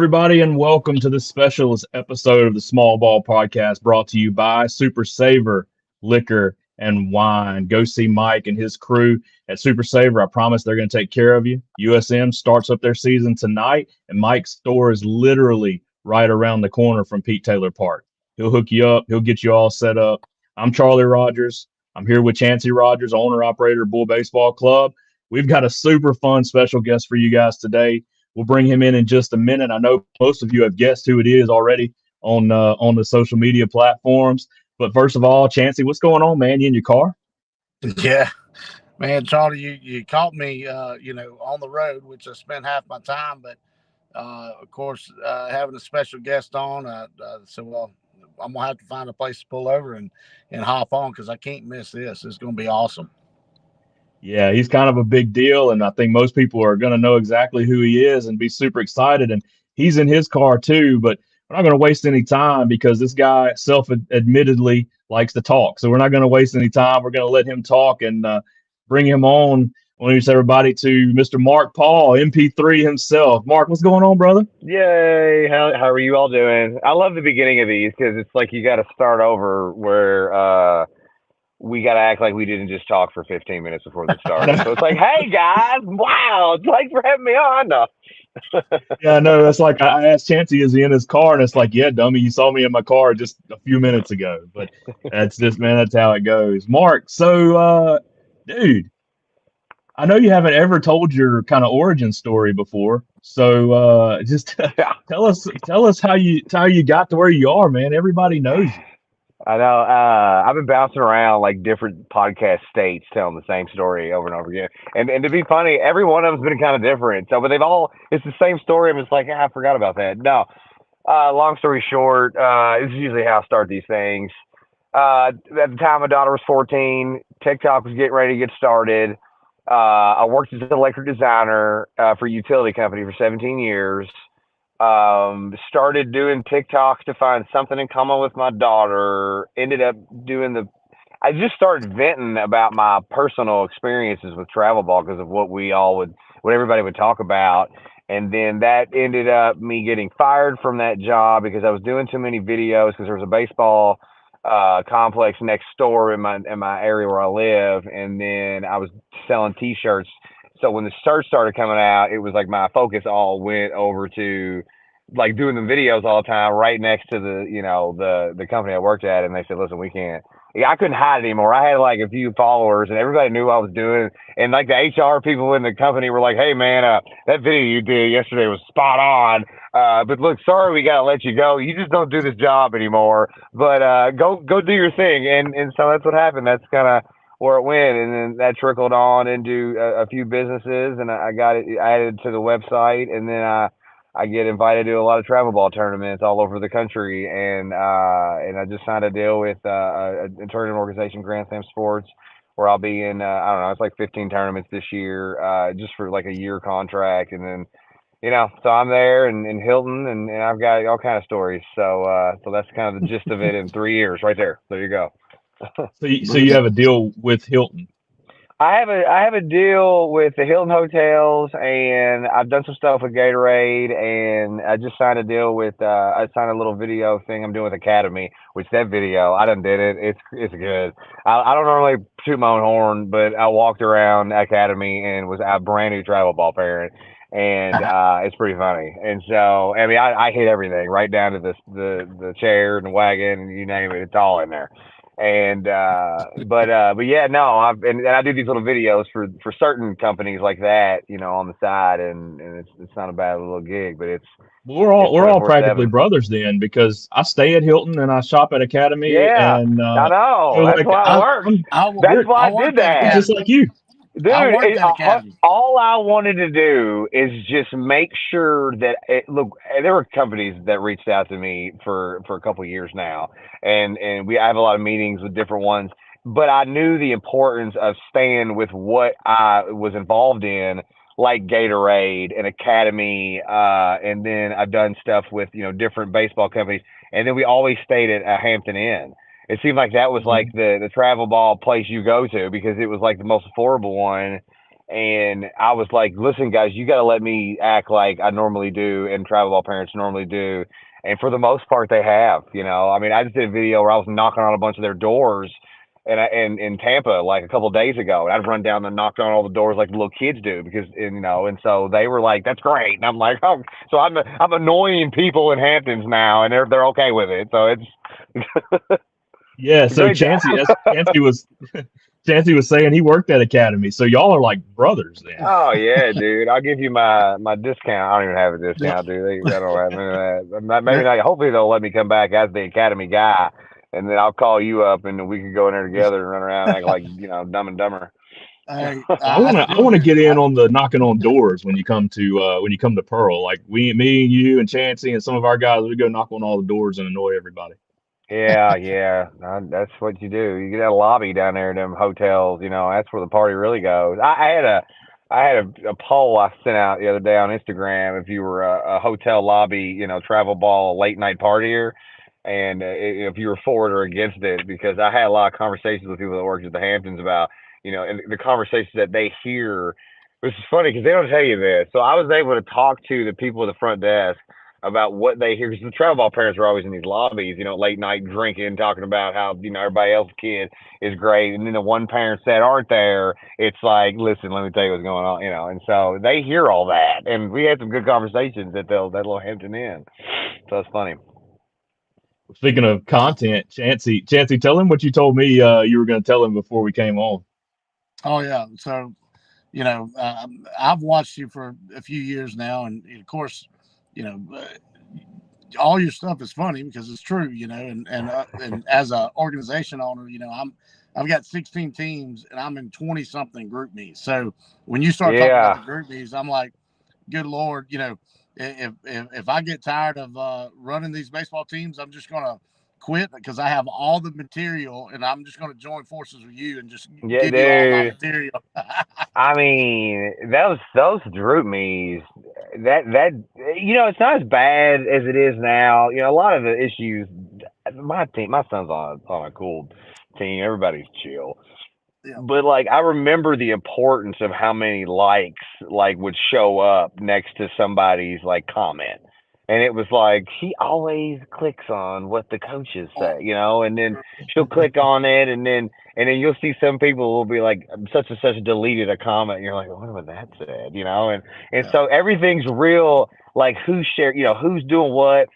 everybody, and welcome to this special episode of the Small Ball Podcast brought to you by Super Saver Liquor and Wine. Go see Mike and his crew at Super Saver. I promise they're going to take care of you. USM starts up their season tonight, and Mike's store is literally right around the corner from Pete Taylor Park. He'll hook you up, he'll get you all set up. I'm Charlie Rogers. I'm here with Chancey Rogers, owner operator of Bull Baseball Club. We've got a super fun special guest for you guys today. We'll bring him in just a minute. I know most of you have guessed who it is already on the social media platforms. But first of all, Chancey, what's going on, man? You in your car? Yeah, man, Charlie, you caught me, on the road, which I spent half my time. But of course, having a special guest on, well, I'm gonna have to find a place to pull over and hop on because I can't miss this. It's gonna be awesome. Yeah, he's kind of a big deal, and I think most people are going to know exactly who he is and be super excited. And he's in his car too, but we're not going to waste any time because this guy self-admittedly likes to talk. So we're not going to waste any time. We're going to let him talk and bring him on. I want to introduce everybody to Mr. Mark Paul, MP3 himself. Mark, what's going on, brother? Yay! How are you all doing? I love the beginning of these because it's like you got to start over where we got to act like we didn't just talk for 15 minutes before the start. So it's like, hey guys, wow, thanks for having me on. No. Yeah, no, that's like I asked Chancey, is he in his car? And it's like, yeah, dummy, you saw me in my car just a few minutes ago. But that's just, man, that's how it goes. Mark, so dude, I know you haven't ever told your kind of origin story before. So just tell us how you got to where you are, man. Everybody knows you. I know. I've been bouncing around like different podcast states telling the same story over and over again. And to be funny, every one of them's been kind of different. So, but it's the same story. I'm just like, I forgot about that. No. Long story short, this is usually how I start these things. At the time, my daughter was 14. TikTok was getting ready to get started. I worked as an electric designer for a utility company for 17 years. Started doing TikToks to find something in common with my daughter. Ended up I just started venting about my personal experiences with travel ball because of what everybody would talk about. And then that ended up me getting fired from that job because I was doing too many videos because there was a baseball complex next door in my area where I live. And then I was selling t-shirts. So when the shirts started coming out, it was like my focus all went over to like doing the videos all the time right next to the company I worked at. And they said, listen, I couldn't hide it anymore. I had like a few followers and everybody knew what I was doing. And like the HR people in the company were like, hey man, that video you did yesterday was spot on. But look, sorry, we got to let you go. You just don't do this job anymore, but go do your thing. And so that's what happened. That's kind of where it went. And then that trickled on into a few businesses and I got it added to the website. And then I get invited to a lot of travel ball tournaments all over the country, and I just signed a deal with a tournament organization, Grand Slam Sports, where I'll be in I don't know, it's like 15 tournaments this year, just for like a year contract, and then so I'm there in Hilton, and I've got all kind of stories. So that's kind of the gist of it in 3 years, right there. There you go. So you have a deal with Hilton. I have a deal with the Hilton hotels, and I've done some stuff with Gatorade, and I just signed a deal with I signed a little video thing I'm doing with Academy, which that video I done did it. It's good. I don't normally toot my own horn, but I walked around Academy and was a brand new travel ball parent, and it's pretty funny. And so I mean I hit everything right down to the chair and the wagon and you name it. It's all in there. And but yeah, no, and I do these little videos for certain companies like that, on the side, and it's not a bad little gig, but we're all practically brothers then, because I stay at Hilton and I shop at Academy. Yeah, and I know. so That's like, why it works. That's why I did that. Just like you. Dude, all I wanted to do is just make sure that look, there were companies that reached out to me for a couple of years now, and I have a lot of meetings with different ones, but I knew the importance of staying with what I was involved in, like Gatorade and Academy, and then I've done stuff with different baseball companies, and then we always stayed at a Hampton Inn. It seemed like that was like the travel ball place you go to because it was like the most affordable one. And I was like, listen, guys, you got to let me act like I normally do and travel ball parents normally do. And for the most part, they have, you know. I mean, I just did a video where I was knocking on a bunch of their doors and in Tampa like a couple of days ago. And I'd run down and knock on all the doors like the little kids do because, and, you know, and so they were like, that's great. And I'm like, oh, so I'm annoying people in Hamptons now and they're okay with it. So it's Yeah, so great. Chancey was saying he worked at Academy, so y'all are like brothers then. Oh yeah, dude. I'll give you my discount. I don't even have a discount, dude. They don't have any of that. Maybe not. Hopefully they'll let me come back as the Academy guy, and then I'll call you up, and we can go in there together and run around and act like, you know, Dumb and Dumber. Hey, I want to get in on the knocking on doors when you come to Pearl. Like me, you, and Chancey, and some of our guys, we go knock on all the doors and annoy everybody. Yeah. That's what you do. You get that lobby down there in them hotels. You know, that's where the party really goes. I had a poll I sent out the other day on Instagram. If you were a hotel lobby, you know, travel ball late night partier, and if you were for it or against it, because I had a lot of conversations with people that worked at the Hamptons about, you know, and the conversations that they hear, which is funny because they don't tell you this. So I was able to talk to the people at the front desk about what they hear, because the travel ball parents are always in these lobbies, you know, late night drinking, talking about how, you know, everybody else's kid is great. And then the one parents that aren't there, it's like, listen, let me tell you what's going on, you know. And so they hear all that. And we had some good conversations at that little Hampton Inn. So it's funny. Speaking of content, Chancey, tell him what you told me you were going to tell him before we came on. Oh yeah. So, you know, I've watched you for a few years now, and of course, you know, all your stuff is funny because it's true, you know, and as a organization owner, you know, I've got 16 teams and I'm in 20 something group meets. So when you start talking about the group meets, I'm like, good Lord, you know, if I get tired of running these baseball teams, I'm just going to quit because I have all the material and I'm just going to join forces with you and just give you all my material. I mean, those group meets, that you know, it's not as bad as it is now. You know, a lot of the issues. My son's on a cool team. Everybody's chill. Yeah. But like, I remember the importance of how many likes like would show up next to somebody's like comment. And it was like, she always clicks on what the coaches say, you know, and then she'll click on it, and then you'll see some people will be like, such and such deleted a comment, and you're like, what was that said, you know? And so everything's real, like who's sharing, you know, who's doing what,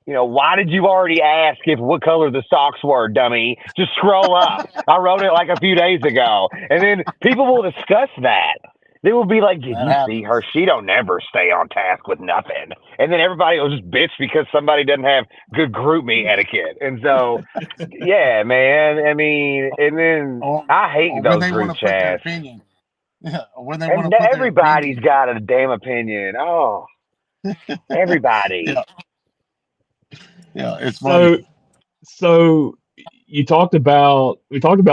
you know, why did you already ask if what color the socks were, dummy? Just scroll up. I wrote it like a few days ago. And then people will discuss that. They will be like, did you see her? She don't never stay on task with nothing. And then everybody will just bitch because somebody doesn't have good group me etiquette. And so, yeah, man. I mean, and then I hate those group chats. Yeah, when they and everybody's got a damn opinion. Oh, everybody. Yeah, it's funny. So we talked about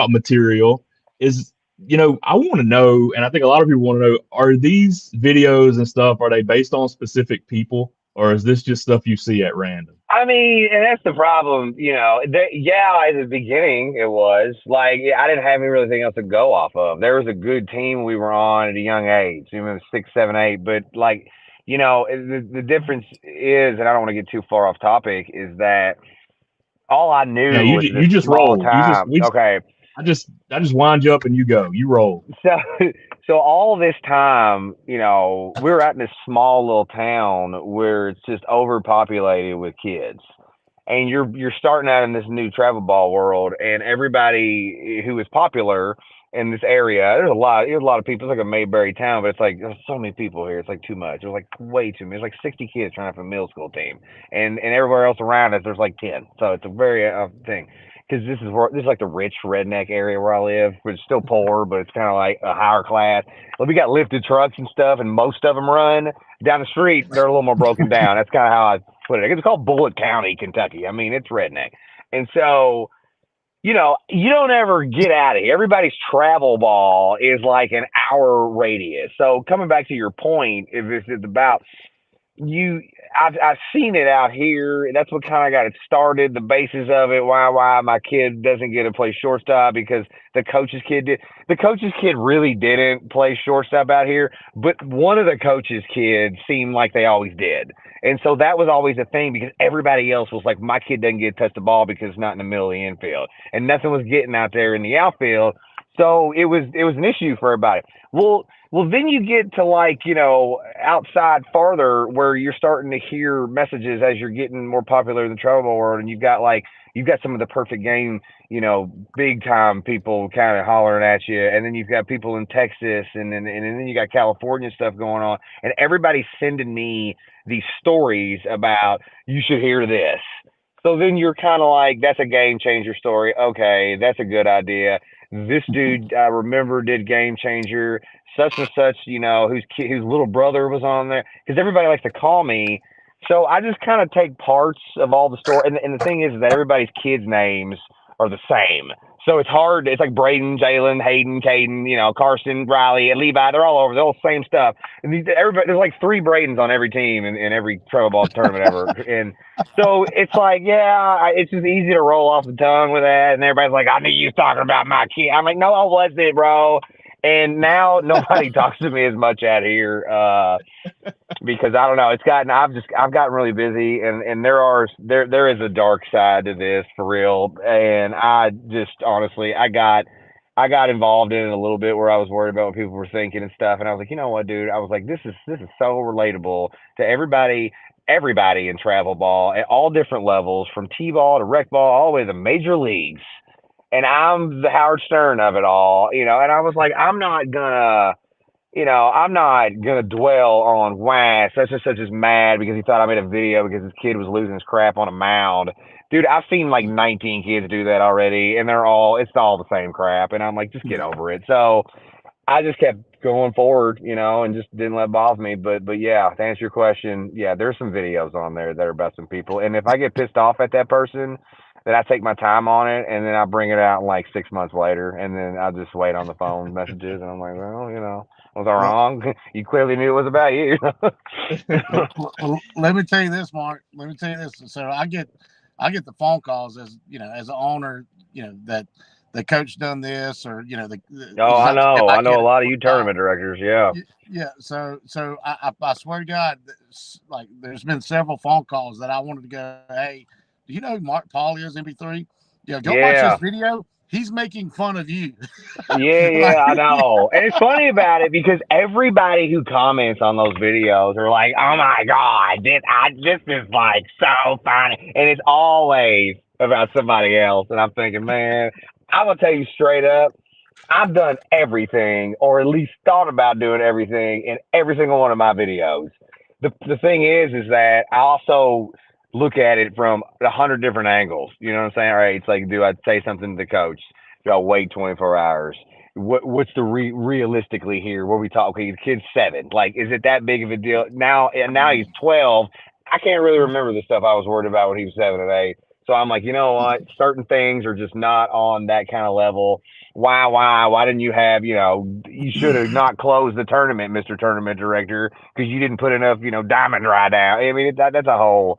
material. Is, you know, I want to know, and I think a lot of people want to know, are these videos and stuff, are they based on specific people, or is this just stuff you see at random? I mean, and that's the problem, you know. At the beginning, it was like I didn't have anything else to go off of. There was a good team we were on at a young age, even 6, 7, 8. But like, you know, the difference is, and I don't want to get too far off topic, is that all I knew was you just roll. Okay. I just wind you up and you go. You roll. So all this time, you know, we're out in this small little town where it's just overpopulated with kids. And you're starting out in this new travel ball world, and everybody who is popular in this area, there's a lot of people. It's like a Mayberry town, but it's like there's so many people here. It's like too much. There's like way too many. There's like 60 kids trying to have a middle school team, and everywhere else around us there's like 10. So it's a very thing. Because this is like the rich redneck area where I live, but it's still poor, but it's kind of like a higher class. Well, we got lifted trucks and stuff, and most of them run down the street. They're a little more broken down. That's kind of how I put it. It's called Bullitt County, Kentucky. I mean, it's redneck. And so, you know, you don't ever get out of here. Everybody's travel ball is like an hour radius. So coming back to your point, if it's about you, I've seen it out here. And that's what kind of got it started. The basis of it. Why my kid doesn't get to play shortstop because the coach's kid did. The coach's kid really didn't play shortstop out here, but one of the coach's kids seemed like they always did. And so that was always a thing because everybody else was like, my kid doesn't get to touch the ball because it's not in the middle of the infield, and nothing was getting out there in the outfield. So it was an issue for everybody. Well, then you get to like, outside farther where you're starting to hear messages as you're getting more popular in the travel ball world, and you've got some of the perfect game, big time people kind of hollering at you, and then you've got people in Texas, and then you got California stuff going on, and everybody's sending me these stories about you should hear this. So then you're kind of like, that's a game changer story. Okay, that's a good idea. This dude I remember did Game Changer, such and such, whose little brother was on there, because everybody likes to call me. So I just kind of take parts of all the story, and the thing is that everybody's kids' names are the same. So it's hard. It's like Braden, Jalen, Hayden, Caden, Carson, Riley, and Levi. They're all over. They're all the same stuff. And everybody, there's like 3 Bradens on every team in every travel ball tournament ever. And so it's like, it's just easy to roll off the tongue with that. And everybody's like, I knew you was talking about my kid. I'm like, no, I wasn't, bro. And now nobody talks to me as much out here because I don't know. I've gotten really busy, and there is a dark side to this for real. And I just honestly, I got involved in it a little bit where I was worried about what people were thinking and stuff. And I was like, you know what, dude? I was like, this is so relatable to everybody in travel ball at all different levels, from T-ball to rec ball, all the way to the major leagues. And I'm the Howard Stern of it all, and I was like, I'm not gonna dwell on such and such is mad because he thought I made a video because his kid was losing his crap on a mound. Dude, I've seen like 19 kids do that already, and it's all the same crap. And I'm like, just get over it. So I just kept going forward, and just didn't let it bother me. But yeah, to answer your question, yeah, there's some videos on there that are about some people. And if I get pissed off at that person, then I take my time on it, and then I bring it out like 6 months later, and then I just wait on the phone messages, and I'm like, well, was I wrong? You clearly knew it was about you. Well, let me tell you this, Mark. Let me tell you this. So I get the phone calls as an owner, that the coach done this, or I know a lot of you tournament directors, yeah. Yeah. So I swear to God, like there's been several phone calls that I wanted to go, hey, do you know who Mark Paul is, MP3? Go watch this video. He's making fun of you. Yeah, I know. And it's funny about it because everybody who comments on those videos are like, oh my God, this is like so funny. And it's always about somebody else. And I'm thinking, man, I'm going to tell you straight up, I've done everything, or at least thought about doing everything in every single one of my videos. The thing is that I also look at it from 100 different angles. You know what I'm saying? All right, it's like, do I say something to the coach? Do I wait 24 hours? What's the realistically here? What we talk? Okay, the kid's 7. Like, is it that big of a deal? Now he's 12. I can't really remember the stuff I was worried about when he was 7 and 8. So I'm like, you know what? Certain things are just not on that kind of level. Why didn't you have, you should have not closed the tournament, Mr. Tournament Director, because you didn't put enough, diamond dry down. I mean, that's a whole,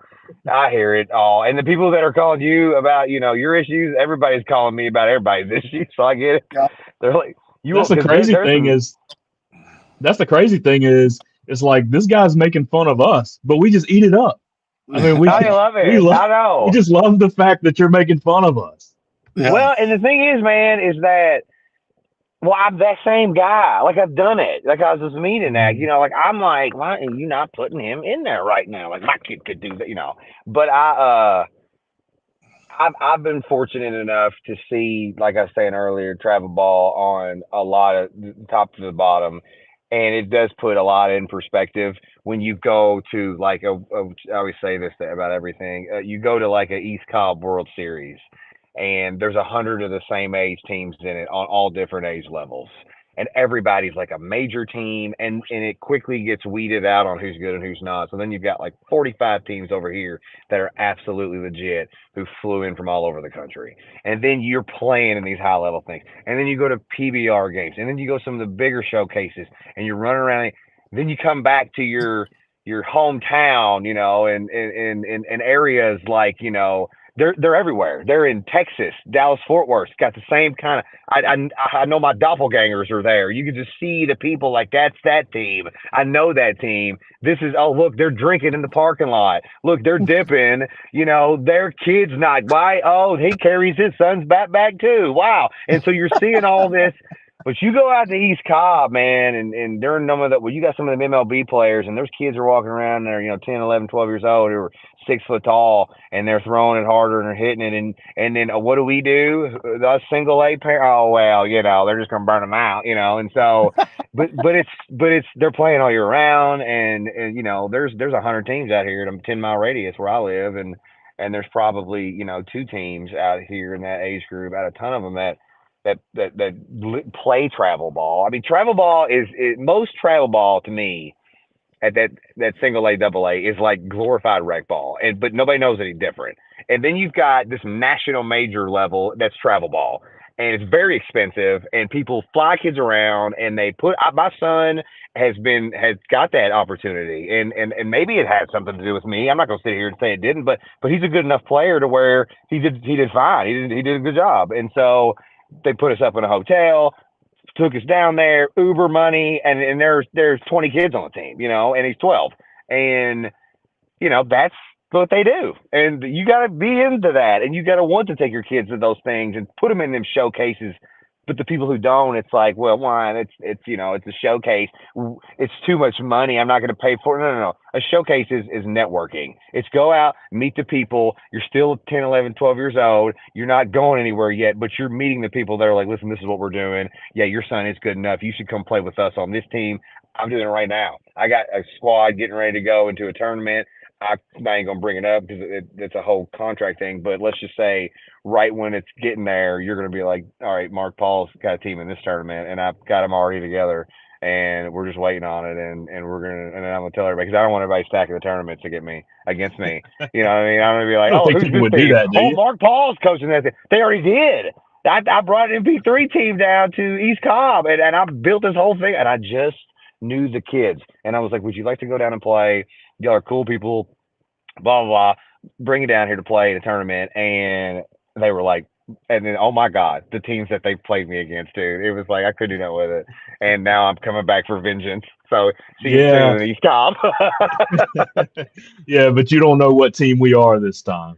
I hear it all. And the people that are calling you about, your issues, everybody's calling me about everybody's issues. So I get it. Yeah. They're like, that's the crazy thing is, it's like this guy's making fun of us, but we just eat it up. I mean, I love it. I know. We just love the fact that you're making fun of us. Yeah. Well, and the thing is, man, is that, I'm that same guy. Like, I've done it. Like, I was just meaning that, like, I'm like, why are you not putting him in there right now? Like, my kid could do that, But I've been fortunate enough to see, like I was saying earlier, travel ball on a lot of top to the bottom. And it does put a lot in perspective when you go to like I always say this about everything. You go to like a East Cobb World Series, and there's 100 of the same age teams in it on all different age levels, and everybody's like a major team, and it quickly gets weeded out on who's good and who's not. So then you've got like 45 teams over here that are absolutely legit who flew in from all over the country, and then you're playing in these high level things, and then you go to PBR games, and then you go to some of the bigger showcases, and you're running around. Then you come back to your your hometown, in areas like, they're everywhere. They're in Texas, Dallas, Fort Worth. It's got the same kind of. I know my doppelgangers are there. You can just see the people like that's that team. I know that team. This is look, they're drinking in the parking lot. Look, they're dipping. Their kid's not. Why? Oh, he carries his son's backpack too. Wow. And so you're seeing all this. But you go out to East Cobb, man, and during you got some of the MLB players, and those kids are walking around, and they're 10, 11, 12 years old, who are 6 foot tall, and they're throwing it harder and they're hitting it, and then what do we do? The single A pair. Oh well, they're just gonna burn them out, and so, but it's they're playing all year round, and there's 100 teams out here in a 10-mile radius where I live, and there's probably 2 teams out here in that age group, out of a ton of them that play travel ball. I mean, travel ball is most travel ball to me at that single A, double A is like glorified rec ball, but nobody knows any different. And then you've got this national major level that's travel ball, and it's very expensive, and people fly kids around, and they my son has got that opportunity, and maybe it had something to do with me. I'm not gonna sit here and say it didn't, but he's a good enough player to where he did fine. He did a good job, and so they put us up in a hotel, took us down there, Uber money, and there's 20 kids on the team, and he's 12, and that's what they do, and you got to be into that, and you got to want to take your kids to those things and put them in them showcases. But the people who don't, it's like, well, why? It's a showcase. It's too much money. I'm not going to pay for it. No. A showcase is networking. It's go out, meet the people. You're still 10, 11, 12 years old. You're not going anywhere yet, but you're meeting the people that are like, listen, this is what we're doing. Yeah, your son is good enough. You should come play with us on this team. I'm doing it right now. I got a squad getting ready to go into a tournament. I ain't gonna bring it up because it's a whole contract thing. But let's just say, right when it's getting there, you're gonna be like, all right, Mark Paul's got a team in this tournament, and I've got them already together, and we're just waiting on it, and then I'm gonna tell everybody because I don't want everybody stacking the tournaments against me. You know what I mean? I'm gonna be like, I don't think who's people this would do team? that, do you? Mark Paul's coaching that thing. They already did. I brought an MP3 team down to East Cobb, and I built this whole thing, and I just knew the kids, and I was like, would you like to go down and play? Y'all are cool people, blah, blah, blah. Bring it down here to play in a tournament. And they were like, and then, oh my God, the teams that they played me against, dude. It was like, I couldn't do that with it. And now I'm coming back for vengeance. So see you soon in East Cobb. Yeah, but you don't know what team we are this time.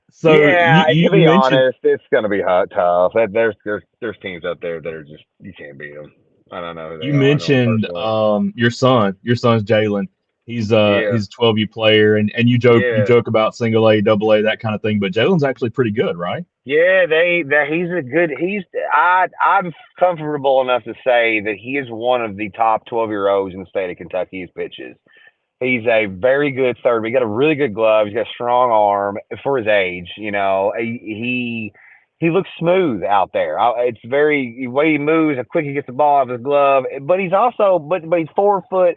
So yeah, you to be mentioned, honest, it's going to be tough. There's teams up there that are just, you can't beat them. I don't know who they you are. I know them mentioned personally. your son's Jalen. He's Yeah. a 12U player, and you Yeah. joke about single A, double A, that kind of thing. But Jalen's actually pretty good, right? Yeah, I'm comfortable enough to say that he is one of the top 12-year-olds in the state of Kentucky who pitches. He's a very good third. He got a really good glove. He's got a strong arm for his age. He looks smooth out there. It's very the way he moves, how quick he gets the ball out of his glove. But he's also but he's 4 foot.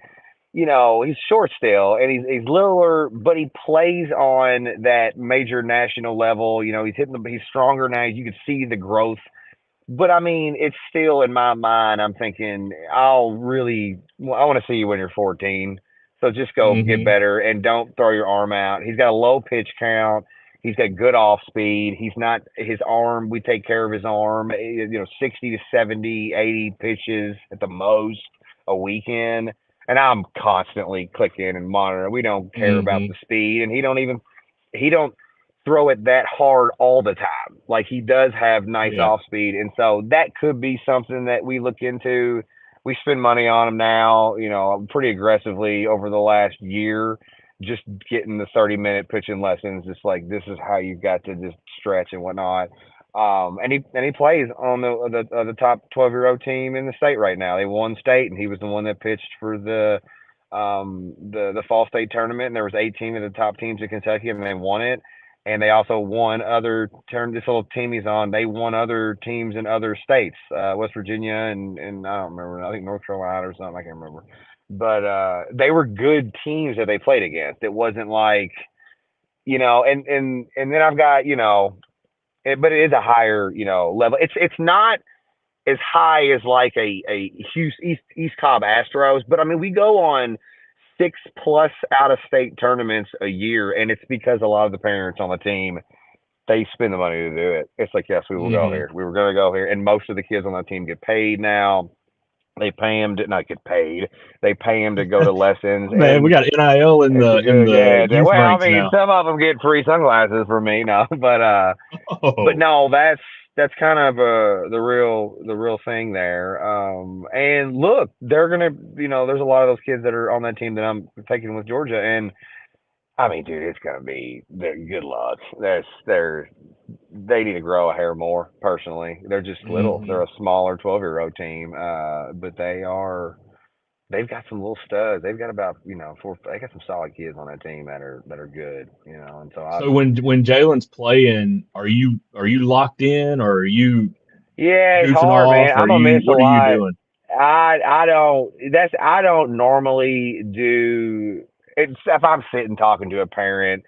He's short still, and he's littler, but he plays on that major national level. He's stronger now. You can see the growth. But I mean, it's still in my mind. I'm thinking, I want to see you when you're 14. So just go get Hmm. better and don't throw your arm out. He's got a low pitch count. He's got good off speed. He's not his arm. We take care of his arm. 60 to 70, 80 pitches at the most a weekend. And I'm constantly clicking and monitoring. We don't care about Hmm. the speed, and he don't throw it that hard all the time. Like he does have nice Yeah. off speed, and so that could be something that we look into. We spend money on him now, pretty aggressively over the last year, just getting the 30-minute pitching lessons. It's like this is how you've got to just stretch and whatnot. And he plays on the top 12-year-old team in the state right now. They won state, and he was the one that pitched for the fall state tournament. And there was 18 of the top teams in Kentucky, and they won it. And they also won this little team he's on. They won other teams in other states, West Virginia and I don't remember. I think North Carolina or something. I can't remember. But they were good teams that they played against. It wasn't like and then I've got but it is a higher level. It's not as high as like a East Cobb Astros, but I mean we go on 6+ out-of-state tournaments a year, and it's because a lot of the parents on the team, they spend the money to do it. It's like, yes, we will go Mhm. here. We were going to go here, and most of the kids on that team get paid now. They pay them to not get paid. They pay them to go to lessons. Man, we got NIL in the Yeah. youth Well, I ranks mean, now. some of them get free sunglasses from me, no, but Oh, no, that's kind of the real thing there. And look, they're gonna, there's a lot of those kids that are on that team that I'm taking with Georgia, and I mean, dude, it's gonna be good luck. They need to grow a hair more. Personally, they're just little. mhm. They're a smaller 12-year-old team, but they've got some little studs. They've got about four. They got some solid kids on that team that are good. And so So when Jalen's playing, are you locked in, or are you yeah, it's goofing hard, off, man. or I'm gonna miss a what are you lot. doing? I don't normally do. It's if I'm sitting talking to a parent.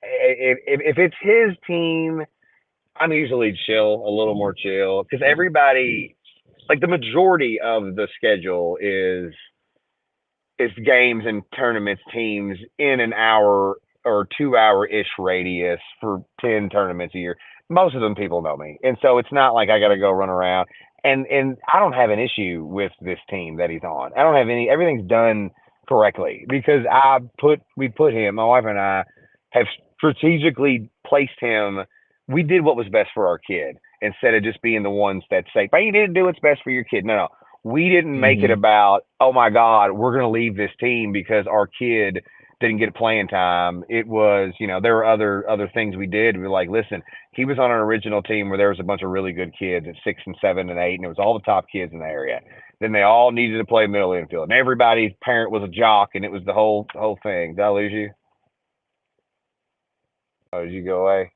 If it's his team, I'm usually chill, a little more chill, because everybody, like the majority of the schedule is games and tournaments, teams in an hour or 2 hour ish radius for 10 tournaments a year. Most of them people know me, and so it's not like I got to go run around. And I don't have an issue with this team that he's on. I don't have any. Everything's done correctly because we put him. My wife and I have strategically placed him. We did what was best for our kid instead of just being the ones that say, "But you didn't do what's best for your kid." No, no, we didn't make it Mhm. about, oh my God, we're going to leave this team because our kid didn't get playing time. It was, there were other things we did. We were like, listen, he was on an original team where there was a bunch of really good kids at 6 and 7 and 8, and it was all the top kids in the area. Then they all needed to play middle infield, and everybody's parent was a jock, and it was the whole thing. Did I lose you? Oh, did you go away?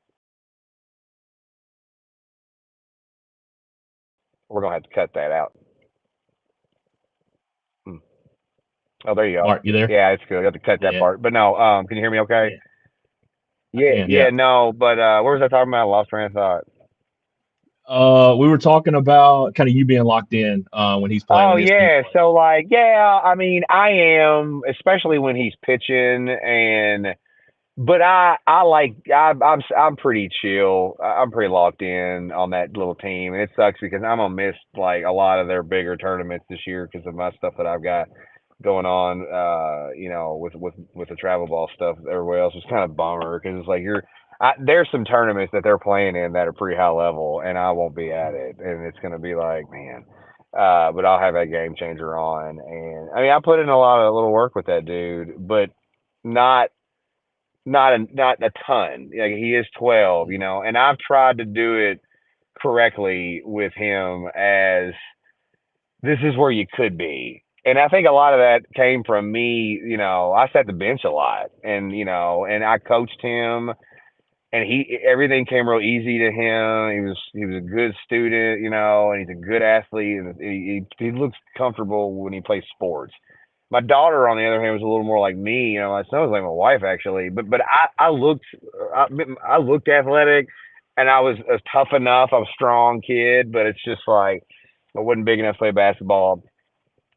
We're gonna have to cut that out. Hmm. Oh, there you go. Mark, you there? Yeah, it's good. I have to cut that Yeah, part. But no, can you hear me okay? yeah, I Yeah, can. yeah, Yeah. no, but what was I talking about? I lost train of thought. We were talking about kind of you being locked in when he's playing, Oh when his team's yeah, playing. so like yeah, I mean I am, especially when he's pitching, and but I'm pretty chill. I'm pretty locked in on that little team, and it sucks because I'm gonna miss like a lot of their bigger tournaments this year because of my stuff that I've got going on. With the travel ball stuff, everywhere else is kind of bummer because it's like there's some tournaments that they're playing in that are pretty high level, and I won't be at it, and it's gonna be like, man. But I'll have that game changer on, and I mean I put in a lot of little work with that dude, but not not a ton. Like he is 12, and I've tried to do it correctly with him as this is where you could be. And I think a lot of that came from me, I sat the bench a lot and I coached him and everything came real easy to him. He was a good student, and he's a good athlete and he looks comfortable when he plays sports. My daughter, on the other hand, was a little more like me. My son was like my wife actually, but I looked athletic, and I was tough enough. I was a strong kid, but it's just like I wasn't big enough to play basketball.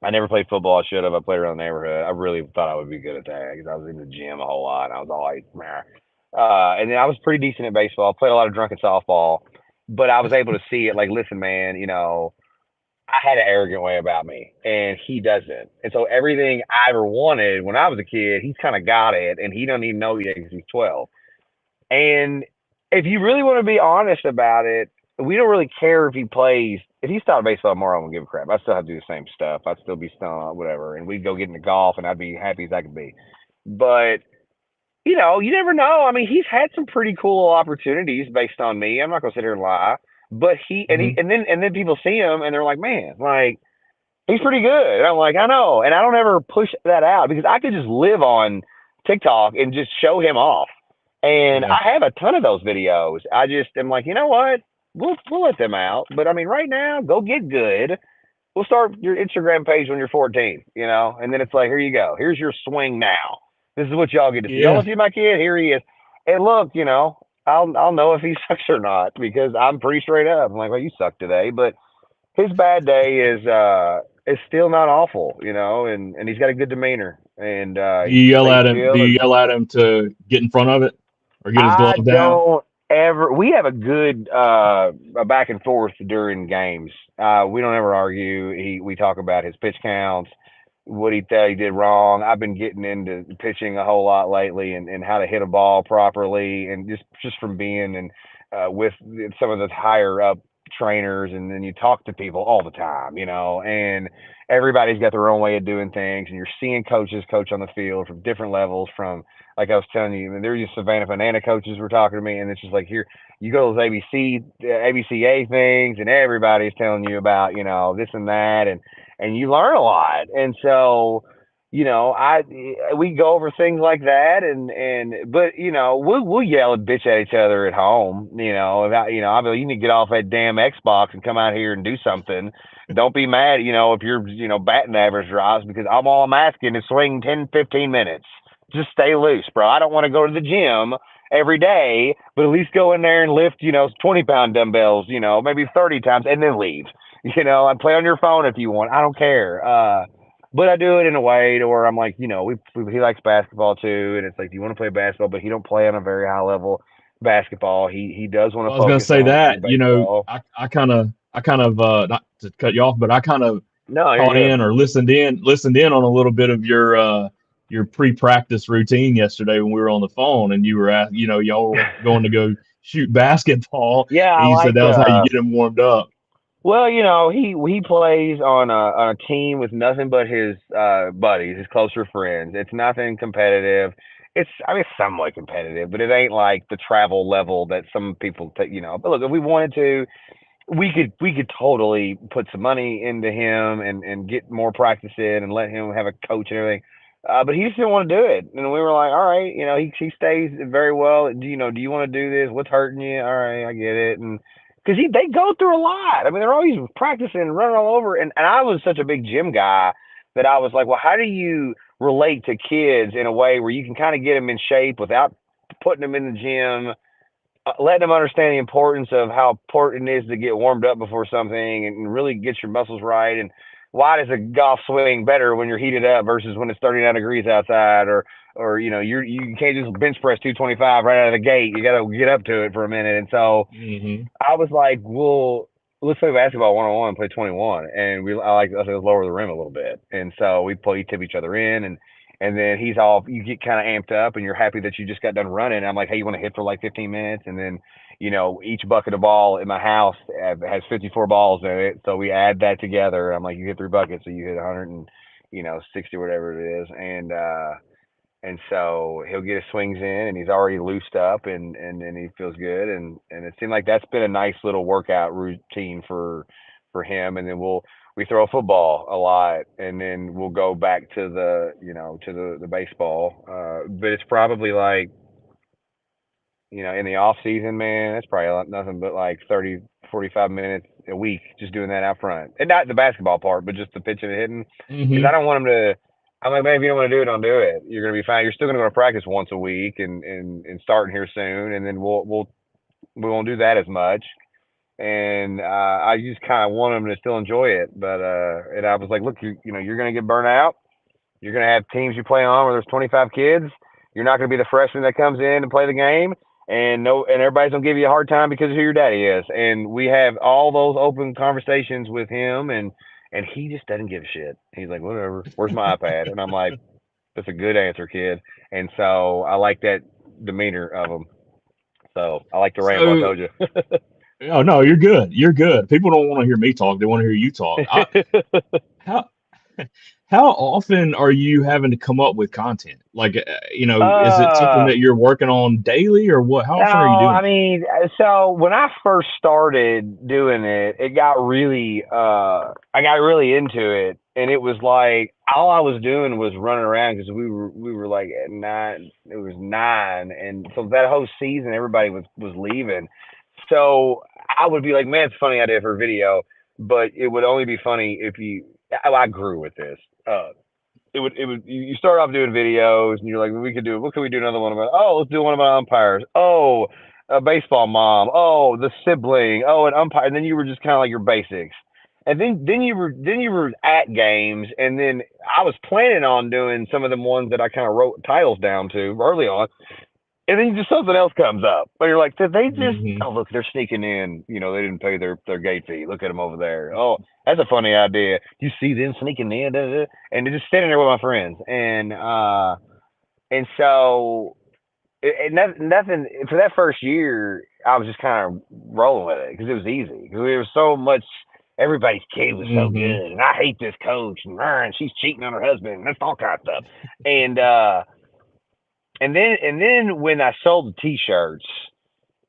I never played football. I should have. I played around the neighborhood. I really thought I would be good at that because I was in the gym a whole lot. And I was always, meh. And then I was pretty decent at baseball. I played a lot of drunken softball, but I was able to see it. Like, listen, man, I had an arrogant way about me, and he doesn't. And so everything I ever wanted when I was a kid, he's kind of got it, and he doesn't even know yet because he's 12. And if you really want to be honest about it, we don't really care if he plays. If he stopped baseball tomorrow, I wouldn't give a crap. I still have to do the same stuff. I'd still be stoned, whatever, and we'd go get into golf, and I'd be happy as I could be. But you never know. I mean, he's had some pretty cool opportunities based on me. I'm not gonna sit here and lie. But Mhm. and then people see him and they're like, man, like he's pretty good. And I'm like, I know. And I don't ever push that out because I could just live on TikTok and just show him off. And Yeah. I have a ton of those videos. I just am like, you know what? We'll let them out. But I mean, right now, go get good. We'll start your Instagram page when you're 14, and then it's like, here you go. Here's your swing now. This is what y'all get to see. Y'all Yeah. want to see my kid? Here he is. And look, I'll know if he sucks or not because I'm pretty straight up. I'm like, well, you suck today, but his bad day is is still not awful, and he's got a good demeanor, and Do he you yell stays at him? Do chill. you And yell at him to get in front of it or get his I glove down? don't ever. We have a good a back and forth during games. We don't ever argue. We talk about his pitch counts, what he thought he did wrong. I've been getting into pitching a whole lot lately, and how to hit a ball properly, and just from being and with some of the higher up trainers, and then you talk to people all the time, and everybody's got their own way of doing things, and you're seeing coaches coach on the field from different levels. From like I was telling you, I mean, there were just Savannah Banana coaches were talking to me, and it's just like here you go to those ABCA things, and everybody's telling you about this and that, and you learn a lot. And so, I we go over things like that, but we'll yell and bitch at each other at home. About I'll be like, you need to get off that damn Xbox and come out here and do something. Don't be mad, if your batting average drops, because all I'm asking is swing 10, 15 minutes. Just stay loose, bro. I don't want to go to the gym every day, but at least go in there and lift 20-pound dumbbells, maybe 30 times, and then leave. And play on your phone if you want. I don't care. But I do it in a way to where I'm like, he likes basketball too, and it's like, do you want to play basketball? But he don't play on a very high level basketball. He does want Well, to I was going to focus say on that, baseball. I kind of, not to cut you off, but I kind of No, you're caught good. in or listened in on a little bit of your pre-practice routine yesterday when we were on the phone, and you were y'all were going to go shoot basketball, Yeah, and I you said like. that was how you get him warmed up. Well, he plays on a team with nothing but his buddies, his closer friends. It's nothing competitive. It's somewhat competitive, but it ain't like the travel level that some people take. But look, if we wanted to, we could totally put some money into him and get more practice in and let him have a coach and everything. But he just didn't want to do it, and we were like, all right, he stays very well. Do you want to do this? What's hurting you? All right, I get it, and because they go through a lot. I mean, they're always practicing and running all over, and I was such a big gym guy that I was like, well, how do you relate to kids in a way where you can kind of get them in shape without putting them in the gym, letting them understand the importance of how important it is to get warmed up before something and really get your muscles right. And why does a golf swing better when you're heated up versus when it's 39 degrees outside, or you can't just bench press 225 right out of the gate. You got to get up to it for a minute. And so Hmm. I was like, well, let's play basketball 1-on-1 and play 21. And I said, let's lower the rim a little bit. And so we tip each other in, and then you get kind of amped up, and you're happy that you just got done running. And I'm like, hey, you want to hit for like 15 minutes? And then, each bucket of ball in my house has 54 balls in it. So we add that together. I'm like, you hit 3 buckets, so you hit 100 and, 60, whatever it is. And so he'll get his swings in, and he's already loosed up, and he feels good. And it seemed like that's been a nice little workout routine for him. And then we throw football a lot, and then we'll go back to the baseball. But it's probably like, in the off season, man, that's probably nothing but like 30, 45 minutes a week just doing that out front. And not the basketball part, but just the pitching and hitting. Because I Hmm. don't want him to. I'm like, man, if you don't want to do it, don't do it. You're gonna be fine. You're still gonna go to practice once a week, and starting here soon, and then we won't do that as much. And I just kind of want him to still enjoy it. But and I was like, look, you're gonna get burnt out. You're gonna have teams you play on where there's 25 kids. You're not gonna be the freshman that comes in and play the game, and everybody's gonna give you a hard time because of who your daddy is. And we have all those open conversations with him, and he just doesn't give a shit. He's like, whatever. Where's my iPad? And I'm like, that's a good answer, kid. And so I like that demeanor of him. So I like to ramble. I So, told you. oh no, you're good. You're good. People don't want to hear me talk; they want to hear you talk. How how often are you having to come up with content? Like, is it something uh, that you're working on daily, or what? How No, often are you doing I it? mean, so when I first started doing it, I got really into it, and it was like all I was doing was running around because we were like at 9, it was 9, and so that whole season everybody was leaving. So I would be like, man, it's a funny idea for a video, but it would only be funny if I grew with this. Uh, it would you start off doing videos, and you're like, what can we do another one about? Oh, let's do one about umpires. Oh, a baseball mom. Oh, the sibling. Oh, an umpire. And then you were just kind of like your basics. And then you were at games, and then I was planning on doing some of the ones that I kind of wrote titles down to early on, and then just something else comes up. But you're like, did they just? Mhm. Oh, look, they're sneaking in. You know, they didn't pay their gate fee. Look at them over there. Oh, that's a funny idea. You see them sneaking in, and they're just standing there with my friends, and so nothing for that first year. I was just kind of rolling with it because it was easy. Because there was so much. Everybody's kid was so Mhm. good, and I hate this coach, and she's cheating on her husband, and that's all kind of stuff. And then when I sold the T-shirts,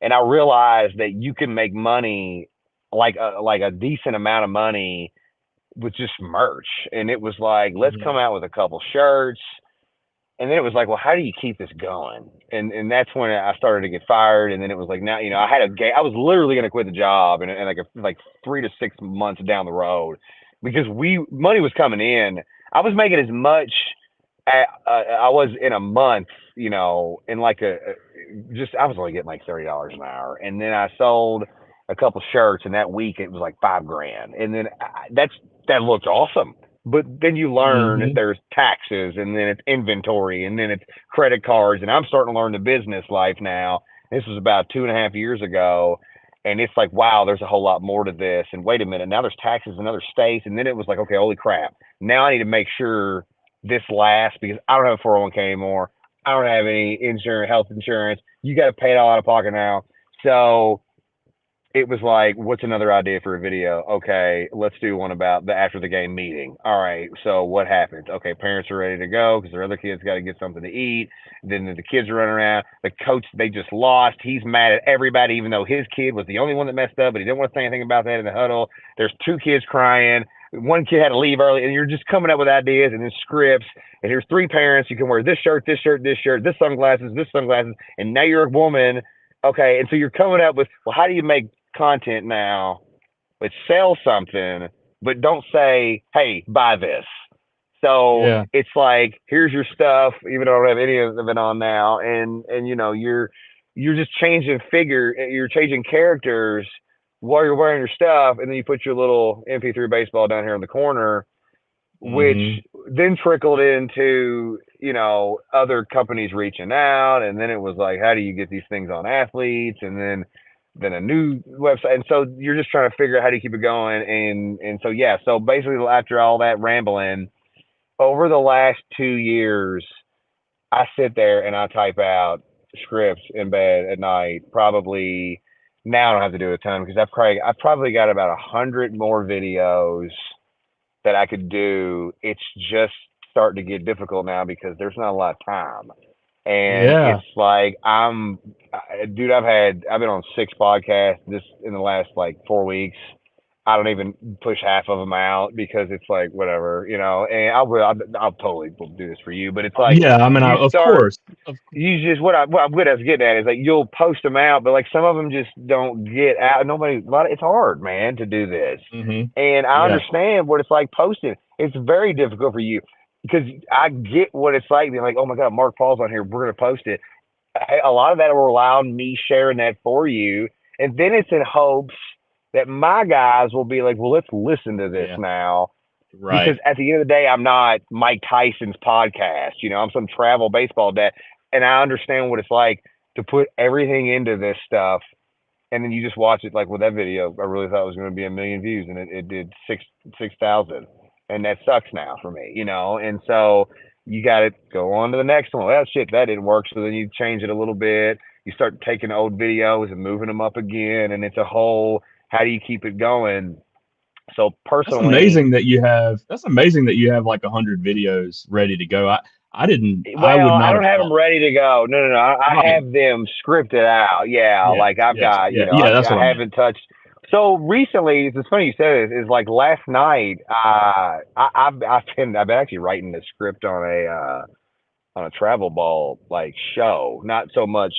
and I realized that you can make money, like a decent amount of money with just merch, and it was like, let's come Mhm. out with a couple shirts. And then it was like, well, how do you keep this going? And that's when I started to get fired. And then it was like, now, I had I was literally going to quit the job, and like 3 to 6 months down the road, because money was coming in. I was making as much I was in a month, in like I was only getting like $30 an hour. And then I sold a couple shirts, and that week it was like $5,000. And then that looked awesome. But then you learn that Mhm. there's taxes, and then it's inventory, and then it's credit cards. And I'm starting to learn the business life now. This was about 2.5 years ago. And it's like, wow, there's a whole lot more to this. And wait a minute, now there's taxes in other states. And then it was like, okay, holy crap. Now I need to make sure this lasts, because I don't have a 401k anymore. I don't have any health insurance. You got to pay it all out of pocket now. So it was like, what's another idea for a video? Okay, let's do one about the after the game meeting. All right, so what happens? Okay, parents are ready to go because their other kids got to get something to eat. Then the kids are running around. The coach, they just lost. He's mad at everybody, even though his kid was the only one that messed up, but he didn't want to say anything about that in the huddle. There's 2 kids crying. One kid had to leave early, and you're just coming up with ideas and then scripts. And here's 3 parents. You can wear this shirt, this shirt, this shirt, this sunglasses, and now you're a woman. Okay, and so you're coming up with, well, how do you make content now that sells something, but don't say, hey, buy this. So Yeah. it's like, here's your stuff, even though I don't have any of it on now, and you're just you're changing characters while you're wearing your stuff, and then you put your little MP3 baseball down here in the corner, which Mhm. then trickled into other companies reaching out. And then it was like, how do you get these things on athletes? And then a new website. And so you're just trying to figure out how do you keep it going. And so yeah, so basically after all that rambling, over the last 2 years, I sit there and I type out scripts in bed at night. Probably now I don't have to do a ton, because I've probably got about 100 more videos that I could do. It's just starting to get difficult now because there's not a lot of time. And Yeah. it's like, dude, I've been on 6 podcasts just in the last like 4 weeks. I don't even push half of them out because it's like, whatever, and I'll totally do this for you, but it's like, Yeah. I mean, you of start, course. Of you just, what I was getting at is like, you'll post them out, but like some of them just don't get out. It's hard, man, to do this. Mhm. And I Yeah. understand what it's like posting. It's very difficult for you, because I get what it's like being like, oh my God, Mark Paul's on here, we're going to post it. A lot of that will allow me sharing that for you. And then it's in hopes that my guys will be like, well, let's listen to this Yeah. now. Because Right. at the end of the day, I'm not Mike Tyson's podcast. I'm some travel baseball dad. And I understand what it's like to put everything into this stuff. And then you just watch it, like with that video, I really thought it was going to be 1 million views, and it did 6,000. And that sucks now for me. And so you got to go on to the next one. Well, shit, that didn't work. So then you change it a little bit. You start taking old videos and moving them up again. And it's a whole, how do you keep it going? So That's personally, amazing that you have. That's amazing that you have like 100 videos ready to go. I didn't. I well, would I not don't have have them thought. ready to go. No, no, no. I Right. have them scripted out. Yeah, Yeah. like I've Yes. got, Yeah. Yeah. That's what I I meant. haven't touched. So recently, it's funny you said it. Is like last night. I've been actually writing the script on a travel ball like show, not so much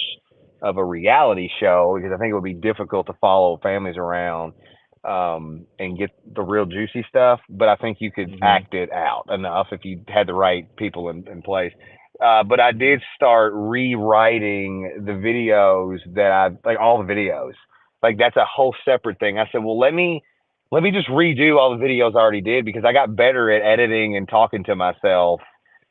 of a reality show, because I think it would be difficult to follow families around, and get the real juicy stuff. But I think you could Mhm. act it out enough if you had the right people in place. But I Mhm. did start rewriting the videos, that I like, all the videos. Like that's a whole separate thing. I said, well, let me. let me just redo all the videos I already did because I got better at editing and talking to myself.